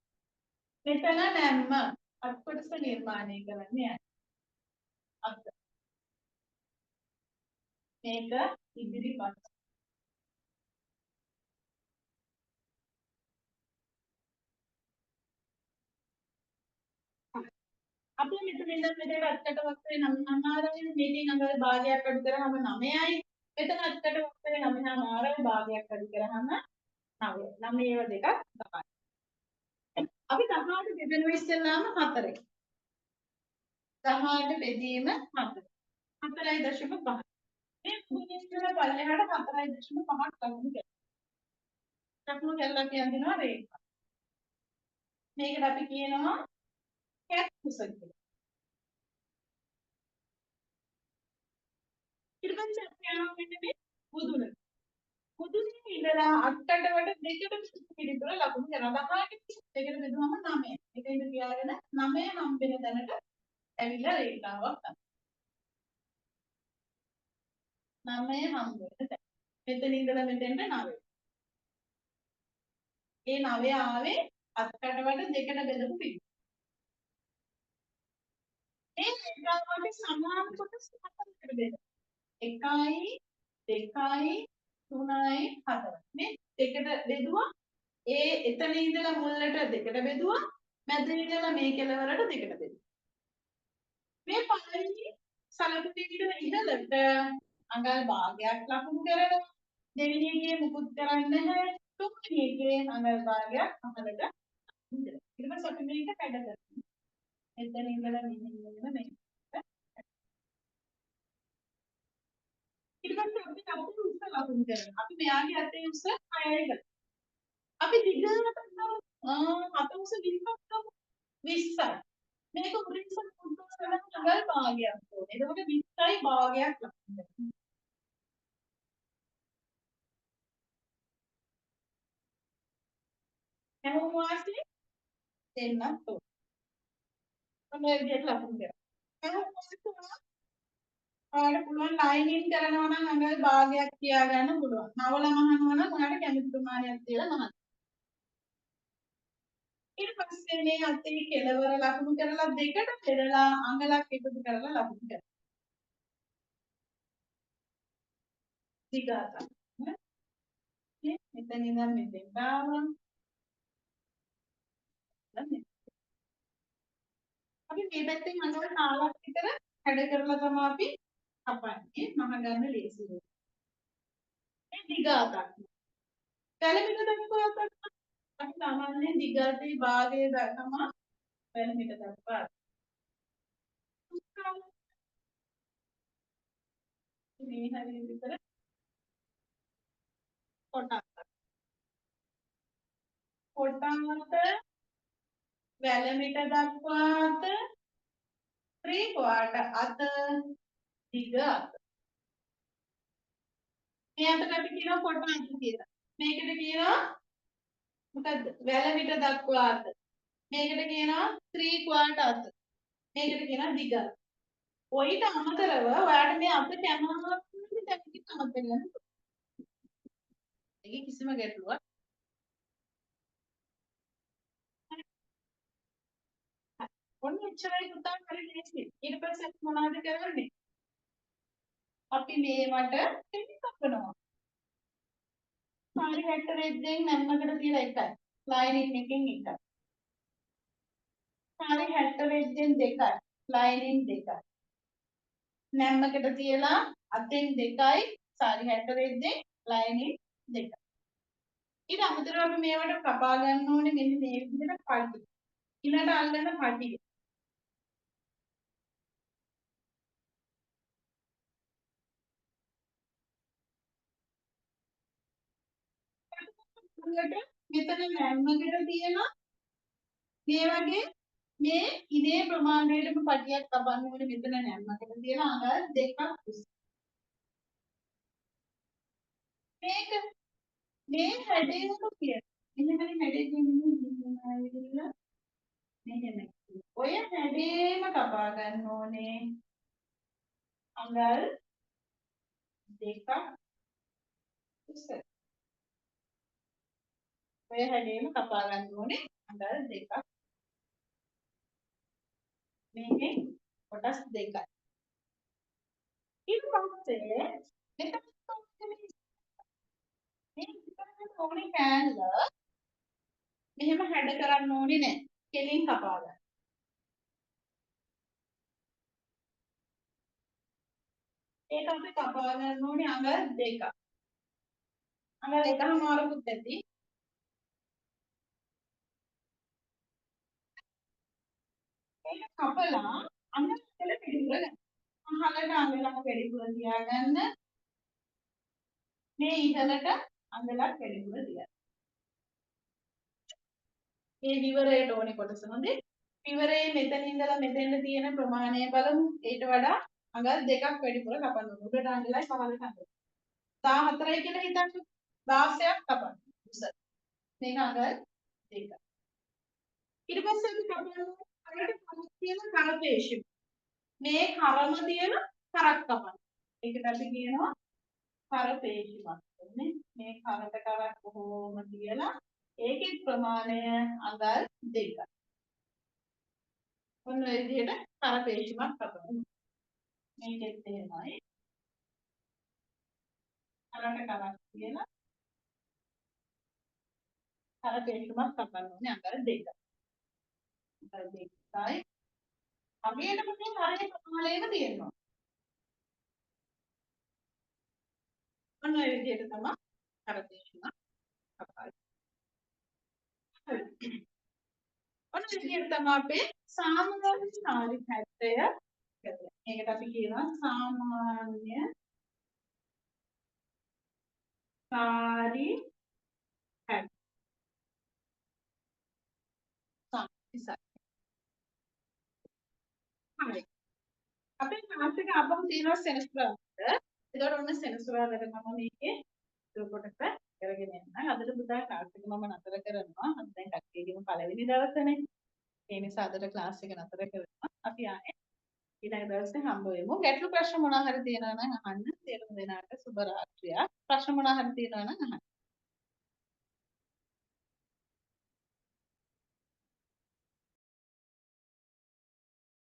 මෙතන නැම්ම අත් කොටස නිර්මාණය කරන්නේ අත්. මේක ඉදිරිපත්. අපි මෙතන ඉඳන් මෙතන අත්තට වක්‍රේ 9 මේකෙන් අඟල් භාගයක් අඩු කරාම 9යි. මෙතන අත්තට වක්‍රේ 9 භාගයක් අඩු කරාම 9. 9 ඒවා දෙකක් 10යි. අපි 18 බෙදෙනවා ඉස්සෙල්ලාම 4යි. 10ට බෙදීම 4. 4.5. මේ මුලින්ම පල්ලෙහාට 4.5ක් ලකුණු කරනවා. ලකුණු කරලා කියනවා රේඛා. මේකට අපි කියනවා කැක්කුස කියලා. ඊට පස්සේ අපි යනවා මෙන්න මේ මුදුන. මුදුනේ ඉඳලා අට්ටට වට දෙකට පිළිතුර ලකුණු කරනවා. 10ට දෙකට බෙදුවම 9. ඒකෙන්ද කියාගෙන 9 හම්බෙන තැනට ඇවිල්ලා රේඛාවක් තමයි. 9 හම්බෙන තැන. මෙතන ඉඳලා මෙතෙන්ට 9. ඒ 9 ආවේ අට්ටට වට දෙකට බෙදපු පිළිතුර. මේ රේඛාවට සමාන කොටස් හතරකට බෙදලා 1යි 2යි 3යි 4යි මේ දෙකට බෙදුවා ඒ එතන ඉඳලා මුල්ලට දෙකට බෙදුවා මැද ඉඳලා මේ කෙළවරට දෙකට බෙදුවා මේ පළවෙනි සලකුණේ ඉඳලා ඉහළට අඟල් භාගයක් ලකුණු කරනවා දෙවෙනි එකේ මුකුත් කරන්නේ නැහැ තුන්වෙනි එකේ අඟල් භාගයක් අහලට ඊට පස්සේ අපි මේක කඩ කරනවා එතන ඉඳලා මෙන්න මේක ඊට පස්සේ අපි අපේ උස්ස ලකුණු කරනවා. අපි මෙයාගේ අතේ උස්ස 6යි ගත්තා. අපි දිගට අත උස්ස 20ක් ගමු. 20යි. මේක උරින්ස පුදුම කරන අඟල් භාගයක් ඕනේ. එතකොට 20යි භාගයක් ලකුණු කරනවා. හැමෝම වාසිය දෙන්නත් ඕනේ. ඔන්න විදිහට ලකුණු කරනවා. හැමෝම වාසිය ඔයාලට පුළුවන් ලයිනින් කරනවා නම් අඟල් භාගයක් තියාගන්න පුළුවන්. නවල මහනවා නම් ඔයාලට කැමති ප්‍රමාණයක් තියලා මහන්න. ඊට පස්සේ මේ අතේ කෙළවර ලකුණු කරලා දෙකට බෙදලා අඟලක් එකතු කරලා ලකුණු කරනවා. දිගට. නේ? මෙතන ඉඳන් මෙතෙන් ගාවා. අපි මේ පැත්තෙන් අඟල් 4ක් විතර හැඩ කරලා තමයි අපි කපන්නේ. මහ ගන්න ලේසි වෙයි. මේ දිගාතක්. පැලමිට දක්වා අපි සාමාන්‍යයෙන් දිගාතේ භාගය තමයි පැලමිට දක්වා. මේ හරිය විතර කොටක්. කොටකට වැලමිට දක්වාට 3/4 අත දිග අත. මේ අතට අපි කියනවා කොට අත කියලා. මේකට කියනවා මොකද්ද? වැලමිට දක්වා අත. මේකට කියනවා 3/4 අත. මේකට කියනවා දිග අත. ඔයිට අමතරව ඔයාලට මේ අත කැමරාවක් තියෙන දැක්කත් අමතක ගන්න. ඒකේ කිසිම ගැටලුවක් ඔන්න එච්චරයි පුතා කරේ ලේසි. ඊට පස්සේ අපි මොනවද කරන්නේ? අපි මේවට තෙමි කපනවා. සාරි හැට්ට රෙද්දෙන් නැම්මකට තියලා එකයි. ලයිනින් එකෙන් එකයි. සාරි හැට්ට රෙද්දෙන් දෙකයි. ලයිනින් දෙකයි. නැම්මකට තියලා අතෙන් දෙකයි. සාරි හැට්ට රෙද්දෙන් ලයිනින් දෙකයි. ඊට අමතරව අපි මේවට කපා ගන්න ඕනේ මෙන්න මේ විදිහට පටි. ඊළඟට අල්ලන පටි. මෙතන නැම්මකට තියලා මේ වගේ මේ ඉනේ ප්‍රමාණයටම පටියක් තබන්න ඕනේ මෙතන නැම්මකට තියලා අඟල් දෙකක් උස. මේක මේ හැඩයම කියන. මෙහෙම හැඩයකින් ඉන්නවා මෙහෙම. ඔය හැඩේම කපා ගන්න ඕනේ අඟල් දෙකක් උස. ඔය හැඩේම කපා ගන්න ඕනේ අඟල් දෙකක්. මේකේ කොටස් දෙකයි. ඊට පස්සේ මෙතන මේ ඉස්සරහට ඕනේ කෑල්ල මෙහෙම හැඩ කරන්න ඕනේ නැහැ. කෙලින් කපා ගන්න. ඒක අපි කපා ගන්න ඕනේ අඟල් දෙකක්. අඟල් එකමාරකුත් ඇති. ඒක කපලා අඟල් කියලා පිළිතුර ගන්න. අහලට අඟලක් වැඩිපුර තියාගන්න. මේ ඉහළට අඟලක් වැඩිපුර තියාගන්න. මේ විවරයට ඕනේ කොටස හොඳේ. විවරයේ මෙතන ඉඳලා මෙතෙන්ට තියෙන ප්‍රමාණය බලමු. ඊට වඩා අඟල් දෙකක් වැඩිපුර කපන්න ඕනේ. උඩට අඟලයි පහළට අඟලයි. 14යි කියලා හිතන්න. 16ක් කපන්න. උස. මේක අඟල් දෙකක්. ඊට පස්සේ අපි කපනවා කරට කරක් තියෙන කරපේශි. මේ කරම තියෙන කරක් කපන්න. ඒකට අපි කියනවා කරපේශිමක්. මේ කරට කරක් කොහොම කියලා ඒකේ ප්‍රමාණය අඟල් දෙකක්. ඔන්න ඔය විදිහට කරපේශිමක් කපනවා. මේකෙත් එහෙමයි. කරට කරක් කියලා කරපේශිමක් කපන්න ඕනේ අඟල් දෙකක්. අඟල් දෙකයි. අගේට මේ කරේ ප්‍රමාණයම තියෙනවා. ඔන්න ඔය විදිහට තමයි කරපේශිමක් කපන්නේ. ඔන්න ඔය විදිහට තමයි අපේ සාමාන්‍ය සාරි 70 මේකට අපි කියනවා සාමාන්‍ය සාරි 70. හරි. අපේ ක්ලාස් එක අපම තියෙනවා සෙනසුරාදාට. ඒතකොට ඔන්න සෙනසුරාදාට මම මේකේ කොටස කරගෙන යන්න. අදට පුතා ක්ලාස් එක මම නතර කරනවා. අද දැන් කට්ටියගේම පළවෙනි දවසනේ. ඒ නිසා අදට ක්ලාස් එක නතර කරනවා. අපි ආයේ ඊළඟ දවසේ හම්බ වෙමු. ගැටලු ප්‍රශ්න මොනවා හරි තියෙනවා නම් අහන්න. සියලුම දෙනාට සුබ රාත්‍රියක්. ප්‍රශ්න මොනවා හරි තියෙනවා නම් අහන්න.